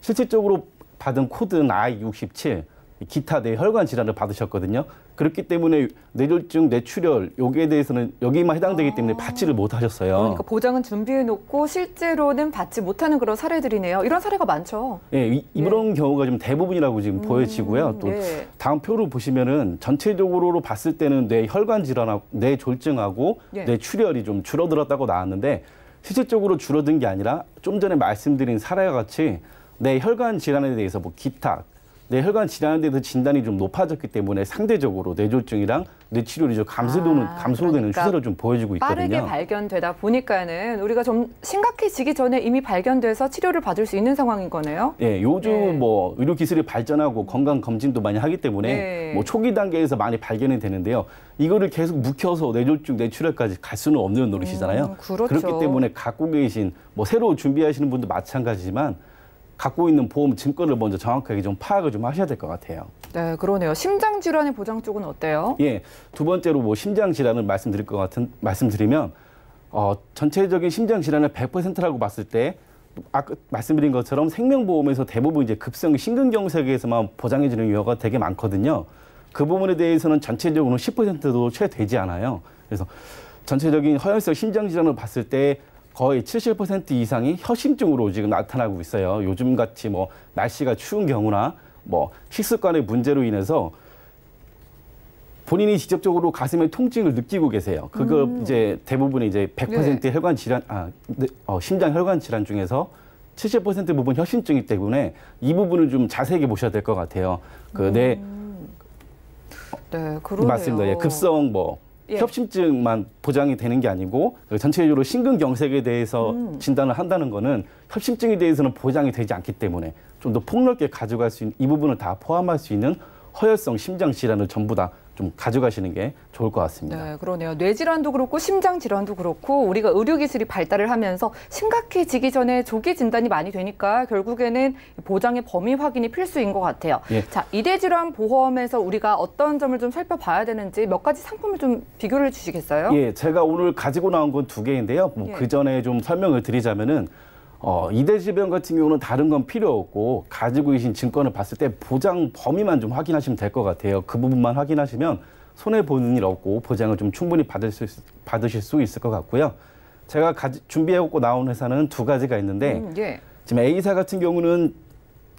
실질적으로 받은 코드는 I67, 기타 뇌혈관 질환을 받으셨거든요. 그렇기 때문에 뇌졸중, 뇌출혈 여기에 대해서는 여기만 해당되기 때문에 받지를 못하셨어요. 그러니까 보장은 준비해놓고 실제로는 받지 못하는 그런 사례들이네요. 이런 사례가 많죠. 예, 이런 경우가 좀 대부분이라고 지금 보여지고요. 또 예. 다음 표로 보시면은 전체적으로 봤을 때는 뇌혈관 질환하고 뇌졸중하고 예. 뇌출혈이 좀 줄어들었다고 나왔는데 실질적으로 줄어든 게 아니라 좀 전에 말씀드린 사례와 같이 뇌혈관 질환에 대해서 뭐 기타 뇌혈관 질환에 대해서 진단이 좀 높아졌기 때문에 상대적으로 뇌졸중이랑 뇌출혈이 좀 감소되는 그러니까 추세를 좀 보여주고 있거든요. 빠르게 발견되다 보니까는 우리가 좀 심각해지기 전에 이미 발견돼서 치료를 받을 수 있는 상황인 거네요. 예, 요즘 네. 뭐 의료 기술이 발전하고 건강 검진도 많이 하기 때문에 네. 뭐 초기 단계에서 많이 발견이 되는데요. 이거를 계속 묵혀서 뇌졸중, 뇌출혈까지 갈 수는 없는 노릇이잖아요. 그렇죠. 그렇기 때문에 갖고 계신 뭐 새로 준비하시는 분도 마찬가지지만 갖고 있는 보험 증권을 먼저 정확하게 좀 파악을 좀 하셔야 될 것 같아요. 네, 그러네요. 심장 질환의 보장 쪽은 어때요? 예, 두 번째로 뭐 심장 질환을 말씀드리면 전체적인 심장 질환을 100%라고 봤을 때 아까 말씀드린 것처럼 생명보험에서 대부분 이제 급성 심근경색에서만 보장해주는 경우가 되게 많거든요. 그 부분에 대해서는 전체적으로 10%도 채 되지 않아요. 그래서 전체적인 허혈성 심장 질환을 봤을 때 거의 70% 이상이 협심증으로 지금 나타나고 있어요. 요즘같이 뭐 날씨가 추운 경우나 뭐 식습관의 문제로 인해서 본인이 직접적으로 가슴에 통증을 느끼고 계세요. 그거 이제 대부분 이제 100% 네. 혈관 질환, 심장 혈관 질환 중에서 70% 부분 협심증이기 때문에 이 부분을 좀 자세하게 보셔야 될 것 같아요. 네, 그러네요. 맞습니다. 예, 급성 예. 협심증만 보장이 되는 게 아니고 전체적으로 심근경색에 대해서 진단을 한다는 거는 협심증에 대해서는 보장이 되지 않기 때문에 좀 더 폭넓게 가져갈 수 있는 이 부분을 다 포함할 수 있는 허혈성 심장 질환을 전부 다 좀 가져가시는 게 좋을 것 같습니다. 네, 그러네요. 뇌질환도 그렇고 심장질환도 그렇고 우리가 의료기술이 발달을 하면서 심각해지기 전에 조기 진단이 많이 되니까 결국에는 보장의 범위 확인이 필수인 것 같아요. 예. 자, 이대질환 보험에서 우리가 어떤 점을 좀 살펴봐야 되는지 몇 가지 상품을 좀 비교를 해주시겠어요? 예, 제가 오늘 가지고 나온 건 두 개인데요. 예. 그 전에 좀 설명을 드리자면은 이대질병 같은 경우는 다른 건 필요 없고 가지고 계신 증권을 봤을 때 보장 범위만 좀 확인하시면 될 것 같아요. 그 부분만 확인하시면 손해 보는 일 없고 보장을 좀 충분히 받으실 수 있을 것 같고요. 제가 준비해갖고 나온 회사는 두 가지가 있는데 예. 지금 A사 같은 경우는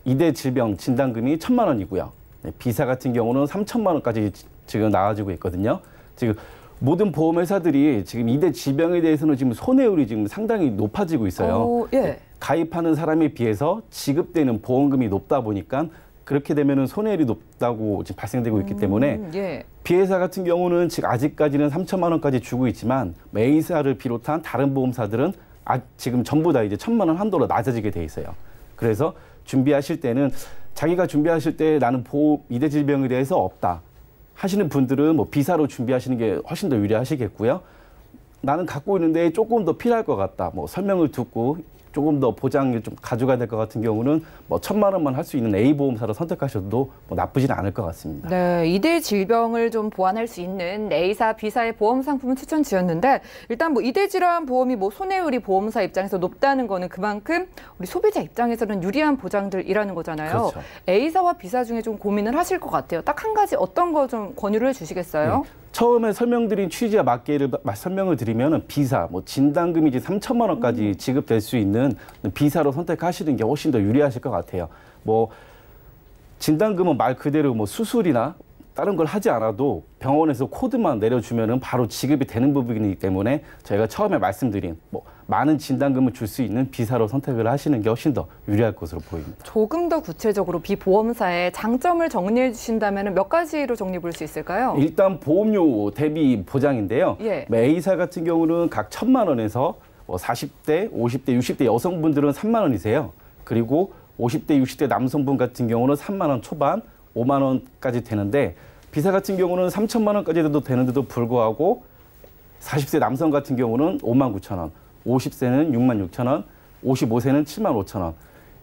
이대질병 진단금이 1,000만 원이고요. B사 같은 경우는 3천만 원까지 지금 나와지고 있거든요. 지금 모든 보험회사들이 지금 이대 질병에 대해서는 지금 손해율이 지금 상당히 높아지고 있어요. 예. 가입하는 사람에 비해서 지급되는 보험금이 높다 보니까 그렇게 되면은 손해율이 높다고 지금 발생되고 있기 때문에 예. B회사 같은 경우는 지금 아직까지는 3천만 원까지 주고 있지만 A사를 비롯한 다른 보험사들은 지금 전부 다 이제 1,000만 원 한도로 낮아지게 돼 있어요. 그래서 준비하실 때는 자기가 준비하실 때 나는 이대 질병에 대해서 없다 하시는 분들은 뭐 B사로 준비하시는 게 훨씬 더 유리하시겠고요. 나는 갖고 있는데 조금 더 필요할 것 같다. 뭐 설명을 듣고 조금 더 보장을 좀 가져가야 될 것 같은 경우는 뭐 1,000만 원만 할 수 있는 A 보험사로 선택하셔도 뭐 나쁘지는 않을 것 같습니다. 네, 이대 질병을 좀 보완할 수 있는 A사, B사의 보험 상품을 추천드렸는데 일단 뭐 이대 질환 보험이 뭐 손해율이 보험사 입장에서 높다는 거는 그만큼 우리 소비자 입장에서는 유리한 보장들이라는 거잖아요. 그렇죠. A사와 B사 중에 좀 고민을 하실 것 같아요. 딱 한 가지 어떤 거 좀 권유를 해주시겠어요? 처음에 설명드린 취지와 맞게 설명을 드리면 B사, 뭐 진단금이 이제 3천만 원까지 지급될 수 있는 B사로 선택하시는 게 훨씬 더 유리하실 것 같아요. 뭐 진단금은 말 그대로 뭐 수술이나 다른 걸 하지 않아도 병원에서 코드만 내려주면은 바로 지급이 되는 부분이기 때문에 저희가 처음에 말씀드린 많은 진단금을 줄 수 있는 B사로 선택을 하시는 게 훨씬 더 유리할 것으로 보입니다. 조금 더 구체적으로 B보험사의 장점을 정리해 주신다면 몇 가지로 정리해 볼 수 있을까요? 일단 보험료 대비 보장인데요. 예. A사 같은 경우는 각 1,000만 원에서 40대, 50대, 60대 여성분들은 3만 원이세요. 그리고 50대, 60대 남성분 같은 경우는 3만 원 초반, 5만 원까지 되는데 B사 같은 경우는 3천만 원까지 돼도 되는데도 불구하고 40세 남성 같은 경우는 5만 9천 원, 50세는 6만 6천 원, 55세는 7만 5천 원.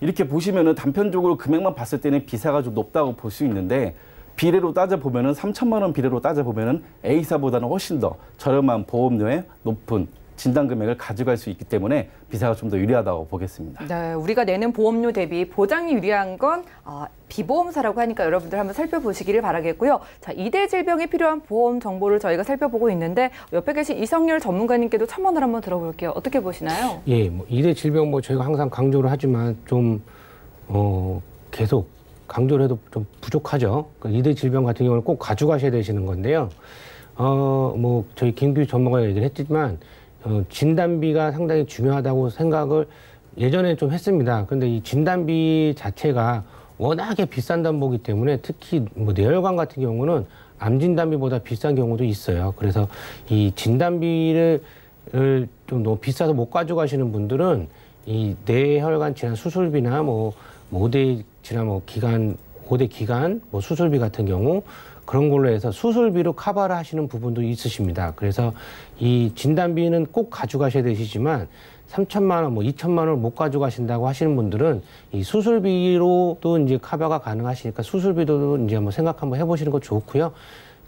이렇게 보시면은 단편적으로 금액만 봤을 때는 B사가 좀 높다고 볼 수 있는데 비례로 따져보면은 3천만 원 비례로 따져보면은 A사보다는 훨씬 더 저렴한 보험료에 높은 진단 금액을 가져갈 수 있기 때문에 B사가 좀 더 유리하다고 보겠습니다. 네, 우리가 내는 보험료 대비 보장이 유리한 건 B보험사라고 하니까 여러분들 한번 살펴보시기를 바라겠고요. 자, 2대 질병에 필요한 보험 정보를 저희가 살펴보고 있는데 옆에 계신 이성열 전문가님께도 첨언을 한번 들어볼게요. 어떻게 보시나요? 예, 2대 질병 저희가 항상 강조를 하지만 좀 계속 강조를 해도 좀 부족하죠. 2대 질병 같은 경우는 꼭 가져가셔야 되시는 건데요. 저희 김규 전문가가 얘기를 했지만 진단비가 상당히 중요하다고 생각을 예전에 좀 했습니다. 그런데 이 진단비 자체가 워낙에 비싼 보기 때문에 특히 뇌혈관 같은 경우는 암 진단비보다 비싼 경우도 있어요. 그래서 이 진단비를 좀 너무 비싸서 못 가져가시는 분들은 이 뇌혈관 질환 수술비나 5대 질환 기간 5대 기간 수술비 같은 경우 그런 걸로 해서 수술비로 커버를 하시는 부분도 있으십니다. 그래서 이 진단비는 꼭 가져가셔야 되시지만 3천만 원, 2천만 원을 못 가져가신다고 하시는 분들은 이 수술비로도 이제 커버가 가능하시니까 수술비도 이제 생각 한번 해보시는 거 좋고요.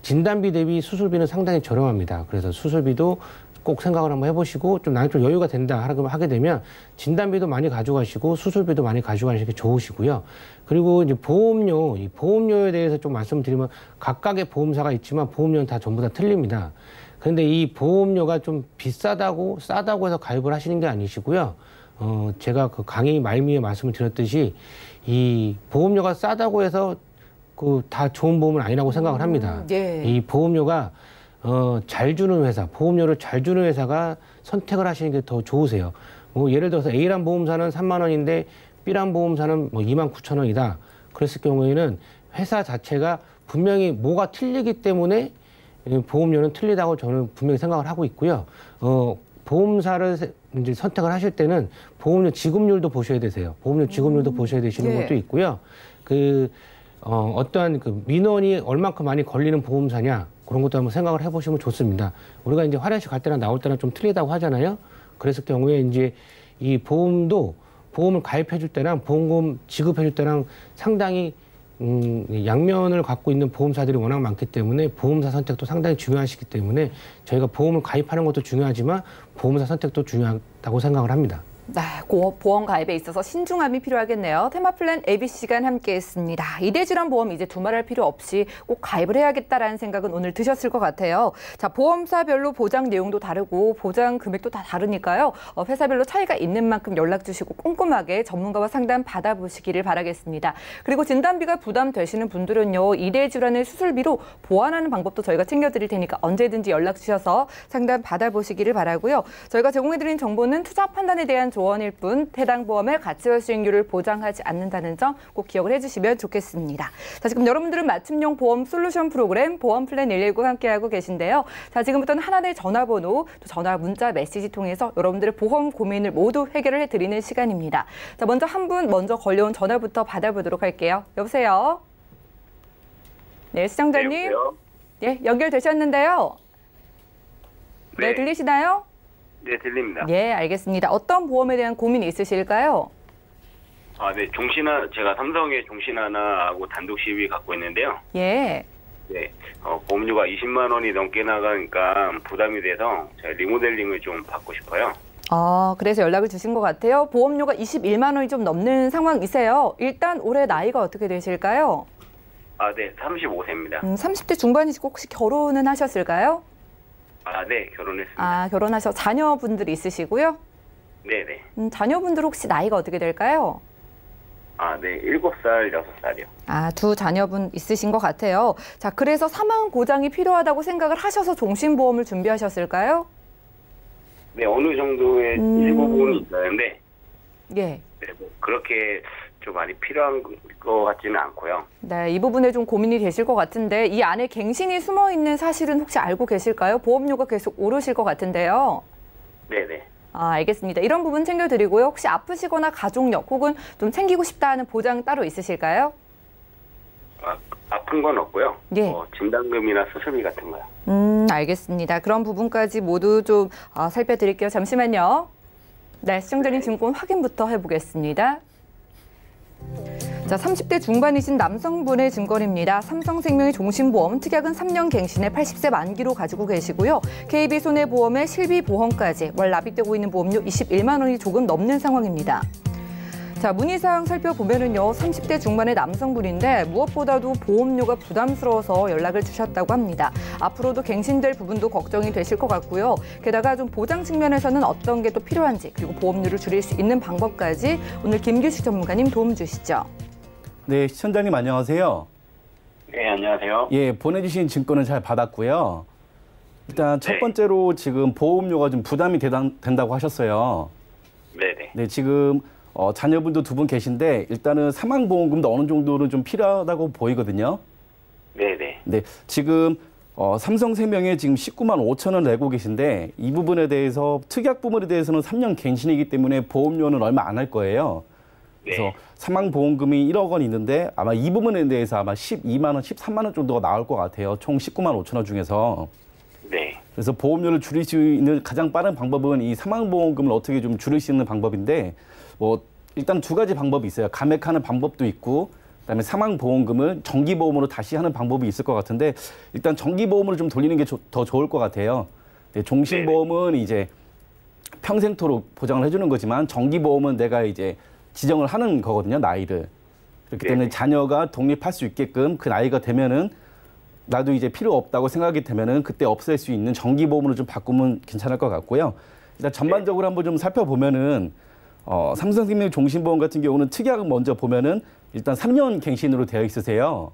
진단비 대비 수술비는 상당히 저렴합니다. 그래서 수술비도 꼭 생각을 한번 해보시고 좀 나중에 좀 여유가 된다 하게 되면 진단비도 많이 가져가시고 수술비도 많이 가져가시는 게 좋으시고요. 그리고 이제 보험료, 이 보험료에 대해서 좀 말씀드리면 각각의 보험사가 있지만 보험료는 다 전부 다 틀립니다. 그런데 이 보험료가 좀 비싸다고 싸다고 해서 가입을 하시는 게 아니시고요. 제가 그 강의 말미에 말씀을 드렸듯이 이 보험료가 싸다고 해서 다 좋은 보험은 아니라고 생각을 합니다. 예. 이 보험료가 잘 주는 회사, 보험료를 잘 주는 회사가 선택을 하시는 게 더 좋으세요. 예를 들어서 A란 보험사는 3만 원인데 B란 보험사는 2만 9천 원이다. 그랬을 경우에는 회사 자체가 분명히 뭐가 틀리기 때문에 보험료는 틀리다고 저는 분명히 생각을 하고 있고요. 보험사를 이제 선택을 하실 때는 보험료 지급률도 보셔야 되세요. 보험료 지급률도 보셔야 되시는 예. 것도 있고요. 어떠한 민원이 얼만큼 많이 걸리는 보험사냐 그런 것도 한번 생각을 해보시면 좋습니다. 우리가 이제 화장실 갈 때나 나올 때나 좀 틀리다고 하잖아요. 그랬을 경우에 이제 이 보험을 가입해줄 때랑 보험금 지급해줄 때랑 상당히 양면을 갖고 있는 보험사들이 워낙 많기 때문에 보험사 선택도 상당히 중요하시기 때문에 저희가 보험을 가입하는 것도 중요하지만 보험사 선택도 중요하다고 생각을 합니다. 네, 보험 가입에 있어서 신중함이 필요하겠네요. 테마플랜 ABC가 함께했습니다. 2대 질환 보험 이제 두말할 필요 없이 꼭 가입을 해야겠다라는 생각은 오늘 드셨을 것 같아요. 자, 보험사별로 보장 내용도 다르고 보장 금액도 다 다르니까요. 회사별로 차이가 있는 만큼 연락 주시고 꼼꼼하게 전문가와 상담 받아보시기를 바라겠습니다. 그리고 진단비가 부담되시는 분들은요. 2대 질환의 수술비로 보완하는 방법도 저희가 챙겨드릴 테니까 언제든지 연락 주셔서 상담 받아보시기를 바라고요. 저희가 제공해드린 정보는 투자 판단에 대한 조언일 뿐 해당 보험의 가치와 수익률을 보장하지 않는다는 점 꼭 기억을 해주시면 좋겠습니다. 자, 지금 여러분들은 맞춤형 보험 솔루션 프로그램 보험플랜 119 함께하고 계신데요. 자, 지금부터는 하나의 전화번호, 또 전화, 문자, 메시지 통해서 여러분들의 보험 고민을 모두 해결을 해드리는 시간입니다. 자, 먼저 한 분 먼저 걸려온 전화부터 받아보도록 할게요. 여보세요? 네, 시청자님. 네, 여보세요? 예, 연결되셨는데요. 네, 들리시나요? 네, 들립니다. 예, 알겠습니다. 어떤 보험에 대한 고민이 있으실까요? 네, 제가 삼성의 종신하나하고 단독 시비 갖고 있는데요. 예. 네, 보험료가 20만 원이 넘게 나가니까 부담이 돼서 제가 리모델링을 좀 받고 싶어요. 그래서 연락을 주신 것 같아요. 보험료가 21만 원이 좀 넘는 상황이세요. 일단 올해 나이가 어떻게 되실까요? 네, 35세입니다. 30대 중반이시고 혹시 결혼은 하셨을까요? 네, 결혼했습니다. 결혼하셔서 자녀분들이 있으시고요? 네네. 자녀분들 혹시 나이가 어떻게 될까요? 아, 네. 7살, 6살이요. 아, 두 자녀분 있으신 것 같아요. 자, 그래서 사망 보장이 필요하다고 생각을 하셔서 종신보험을 준비하셨을까요? 네, 어느 정도의 일부분이 있었는데, 예. 네, 뭐 그렇게 좀 많이 필요한 것 같지는 않고요. 네, 이 부분에 좀 고민이 되실 것 같은데 이 안에 갱신이 숨어 있는 사실은 혹시 알고 계실까요? 보험료가 계속 오르실 것 같은데요. 네네. 아, 알겠습니다. 이런 부분 챙겨드리고요. 혹시 아프시거나 가족력 혹은 좀 챙기고 싶다 하는 보장 따로 있으실까요? 아픈 건 없고요. 예. 진단금이나 수술비 같은 거요. 알겠습니다. 그런 부분까지 모두 좀 살펴드릴게요. 잠시만요. 네, 시청자님 증권 확인부터 해보겠습니다. 자, 30대 중반이신 남성분의 증권입니다. 삼성생명의 종신보험 특약은 3년 갱신에 80세 만기로 가지고 계시고요. KB손해보험의 실비보험까지 월 납입되고 있는 보험료 21만 원이 조금 넘는 상황입니다. 자, 문의사항 살펴보면은요, 30대 중반의 남성분인데 무엇보다도 보험료가 부담스러워서 연락을 주셨다고 합니다. 앞으로도 갱신될 부분도 걱정이 되실 것 같고요. 게다가 좀 보장 측면에서는 어떤 게 또 필요한지 그리고 보험료를 줄일 수 있는 방법까지 오늘 김규식 전문가님 도움 주시죠. 네, 시청자님 안녕하세요. 네, 안녕하세요. 예, 보내주신 증권은 잘 받았고요. 일단 첫 번째로 지금 보험료가 좀 부담이 된다고 하셨어요. 네네. 네, 지금 자녀분도 두 분 계신데 일단은 사망보험금도 어느 정도는 좀 필요하다고 보이거든요. 네네. 네, 지금 삼성생명에 지금 19만 5천 원 내고 계신데 이 부분에 대해서 특약 부분에 대해서는 3년 갱신이기 때문에 보험료는 얼마 안 할 거예요. 그래서 네. 사망보험금이 1억 원 있는데 아마 이 부분에 대해서 아마 12만 원, 13만 원 정도가 나올 것 같아요. 총 19만 5천 원 중에서. 네. 그래서 보험료를 줄일 수 있는 가장 빠른 방법은 이 사망보험금을 어떻게 좀 줄일 수 있는 방법인데 뭐 일단 두 가지 방법이 있어요. 감액하는 방법도 있고 그다음에 사망보험금을 정기보험으로 다시 하는 방법이 있을 것 같은데 일단 정기보험으로 좀 돌리는 게 더 좋을 것 같아요. 네, 종신보험은 이제 평생토록 보장을 해주는 거지만 정기보험은 내가 이제 지정을 하는 거거든요, 나이를. 그렇기 때문에 자녀가 독립할 수 있게끔 그 나이가 되면은 나도 이제 필요 없다고 생각이 되면은 그때 없앨 수 있는 정기보험으로 좀 바꾸면 괜찮을 것 같고요. 일단 전반적으로 한번 좀 살펴보면은 삼성생명 종신보험 같은 경우는 특약은 먼저 보면은 일단 3년 갱신으로 되어 있으세요.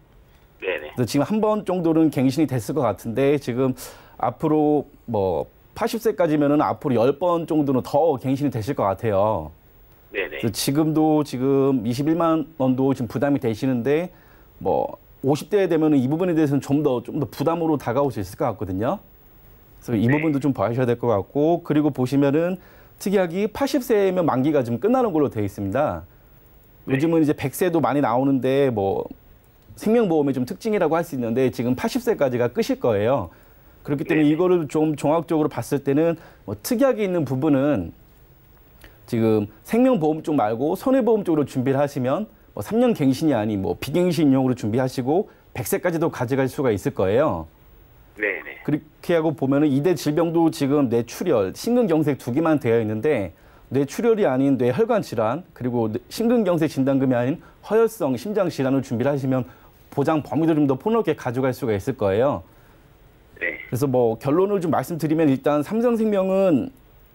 네네. 그래서 지금 한 번 정도는 갱신이 됐을 것 같은데 지금 앞으로 뭐 80세까지면은 앞으로 10번 정도는 더 갱신이 되실 것 같아요. 네네. 그래서 지금도 지금 21만 원도 지금 부담이 되시는데 뭐 50대에 되면은 이 부분에 대해서는 좀 더 부담으로 다가올 수 있을 것 같거든요. 그래서 이 부분도 좀 봐주셔야 될 것 같고 그리고 보시면은 특약이 80세면 만기가 좀 끝나는 걸로 되어 있습니다. 요즘은 이제 100세도 많이 나오는데 뭐 생명보험의 좀 특징이라고 할 수 있는데 지금 80세까지가 끝일 거예요. 그렇기 때문에 이거를 좀 종합적으로 봤을 때는 뭐 특약이 있는 부분은 지금 생명보험 쪽 말고 손해보험 쪽으로 준비를 하시면 뭐 3년 갱신이 아닌 뭐 비갱신용으로 준비하시고 100세까지도 가져갈 수가 있을 거예요. 네네. 그렇게 하고 보면은 2대 질병도 지금 뇌출혈, 심근경색 두 개만 되어 있는데 뇌출혈이 아닌 뇌혈관 질환 그리고 심근경색 진단금이 아닌 허혈성 심장 질환을 준비를 하시면 보장 범위도 좀 더 폭넓게 가져갈 수가 있을 거예요. 네. 그래서 뭐 결론을 좀 말씀드리면 일단 삼성생명은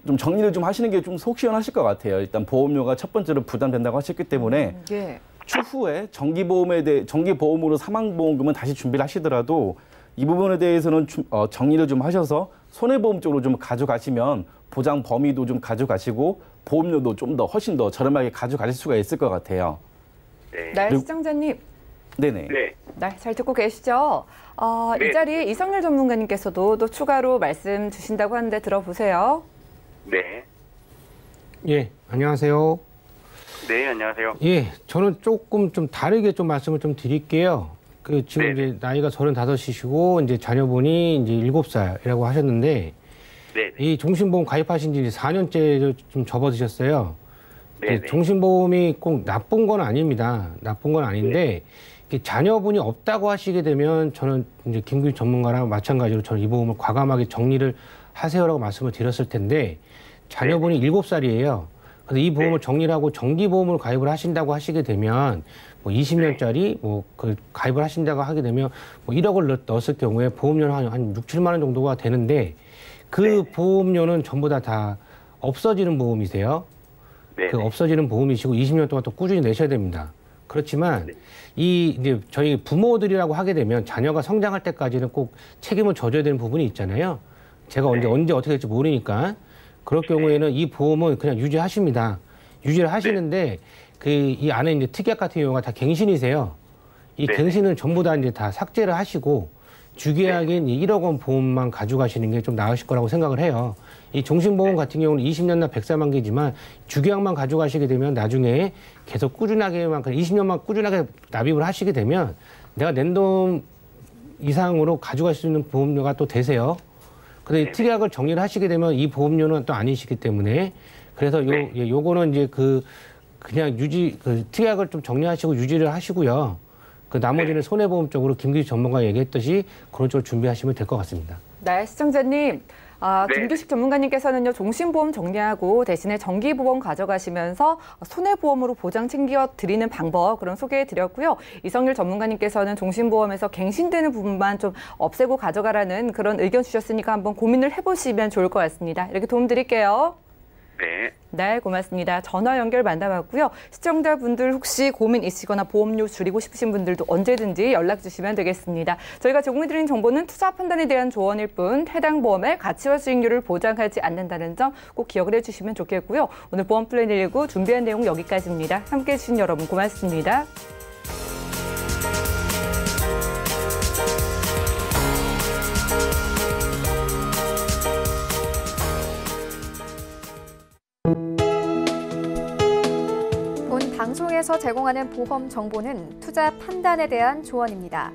좀 정리를 좀 하시는 게 좀 속 시원하실 것 같아요. 일단 보험료가 첫 번째로 부담된다고 하셨기 때문에 예. 추후에 정기보험으로 사망보험금은 다시 준비를 하시더라도 이 부분에 대해서는 정리를 좀 하셔서 손해보험 쪽으로 좀 가져가시면 보장 범위도 좀 가져가시고 보험료도 좀 더 훨씬 더 저렴하게 가져가실 수가 있을 것 같아요. 네. 네, 그리고- 시청자님. 네네. 네. 네, 잘 듣고 계시죠? 네. 이 자리에 이성렬 전문가님께서도 또 추가로 말씀 주신다고 하는데 들어보세요. 네. 예, 안녕하세요. 네, 안녕하세요. 예, 저는 조금 좀 다르게 좀 말씀을 좀 드릴게요. 그 지금 네네. 이제 나이가 35이시고 이제 자녀분이 이제 7살이라고 하셨는데 네네. 이 종신보험 가입하신 지 이제 4년째 좀 접어드셨어요. 네네. 종신보험이 꼭 나쁜 건 아닙니다. 나쁜 건 아닌데 이게 자녀분이 없다고 하시게 되면 저는 이제 김규식 전문가랑 마찬가지로 저는 이 보험을 과감하게 정리를 하세요라고 말씀을 드렸을 텐데 자녀분이 7살이에요. 근데 이 보험을 정리를 하고 정기보험으로 가입을 하신다고 하시게 되면 뭐 20년짜리 뭐 그 가입을 하신다고 하게 되면 뭐 1억을 넣었을 경우에 보험료는 한 6, 7만 원 정도가 되는데 그 보험료는 전부 다 없어지는 보험이세요. 네. 그 없어지는 보험이시고 20년 동안 또 꾸준히 내셔야 됩니다. 그렇지만 이 이제 저희 부모들이라고 하게 되면 자녀가 성장할 때까지는 꼭 책임을 져줘야 되는 부분이 있잖아요. 제가 언제 어떻게 될지 모르니까 그럴 경우에는 이 보험은 그냥 유지하십니다. 유지를 하시는데 그 이 안에 이제 특약 같은 경우가 다 갱신이세요. 이 갱신은 전부 다 이제 다 삭제를 하시고 주계약인 이 1억 원 보험만 가져가시는 게 좀 나으실 거라고 생각을 해요. 이 종신보험 같은 경우는 20년나 104만개지만 주계약만 가져가시게 되면 나중에 계속 꾸준하게만 20년만 꾸준하게 납입을 하시게 되면 내가 낸 돈 이상으로 가져갈 수 있는 보험료가 또 되세요. 근데 이 특약을 정리를 하시게 되면 이 보험료는 또 아니시기 때문에 그래서 요거는 이제 그냥 특약을 좀 정리하시고 유지를 하시고요. 그 나머지는 손해보험 쪽으로 김규식 전문가가 얘기했듯이 그런 쪽으로 준비하시면 될 것 같습니다. 네, 시청자님. 김규식 전문가님께서는요, 종신보험 정리하고 대신에 정기보험 가져가시면서 손해보험으로 보장 챙겨드리는 방법 그런 소개해드렸고요. 이성률 전문가님께서는 종신보험에서 갱신되는 부분만 좀 없애고 가져가라는 그런 의견 주셨으니까 한번 고민을 해보시면 좋을 것 같습니다. 이렇게 도움 드릴게요. 네, 고맙습니다. 전화 연결 만나봤고요. 시청자분들 혹시 고민 있으시거나 보험료 줄이고 싶으신 분들도 언제든지 연락 주시면 되겠습니다. 저희가 제공해드린 정보는 투자 판단에 대한 조언일 뿐 해당 보험의 가치와 수익률을 보장하지 않는다는 점 꼭 기억을 해주시면 좋겠고요. 오늘 보험 플랜 119 준비한 내용 여기까지입니다. 함께해 주신 여러분 고맙습니다. 방송에서 제공하는 보험 정보는 투자 판단에 대한 조언입니다.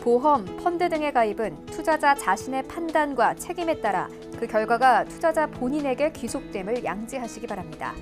보험, 펀드 등의 가입은 투자자 자신의 판단과 책임에 따라 그 결과가 투자자 본인에게 귀속됨을 양지하시기 바랍니다.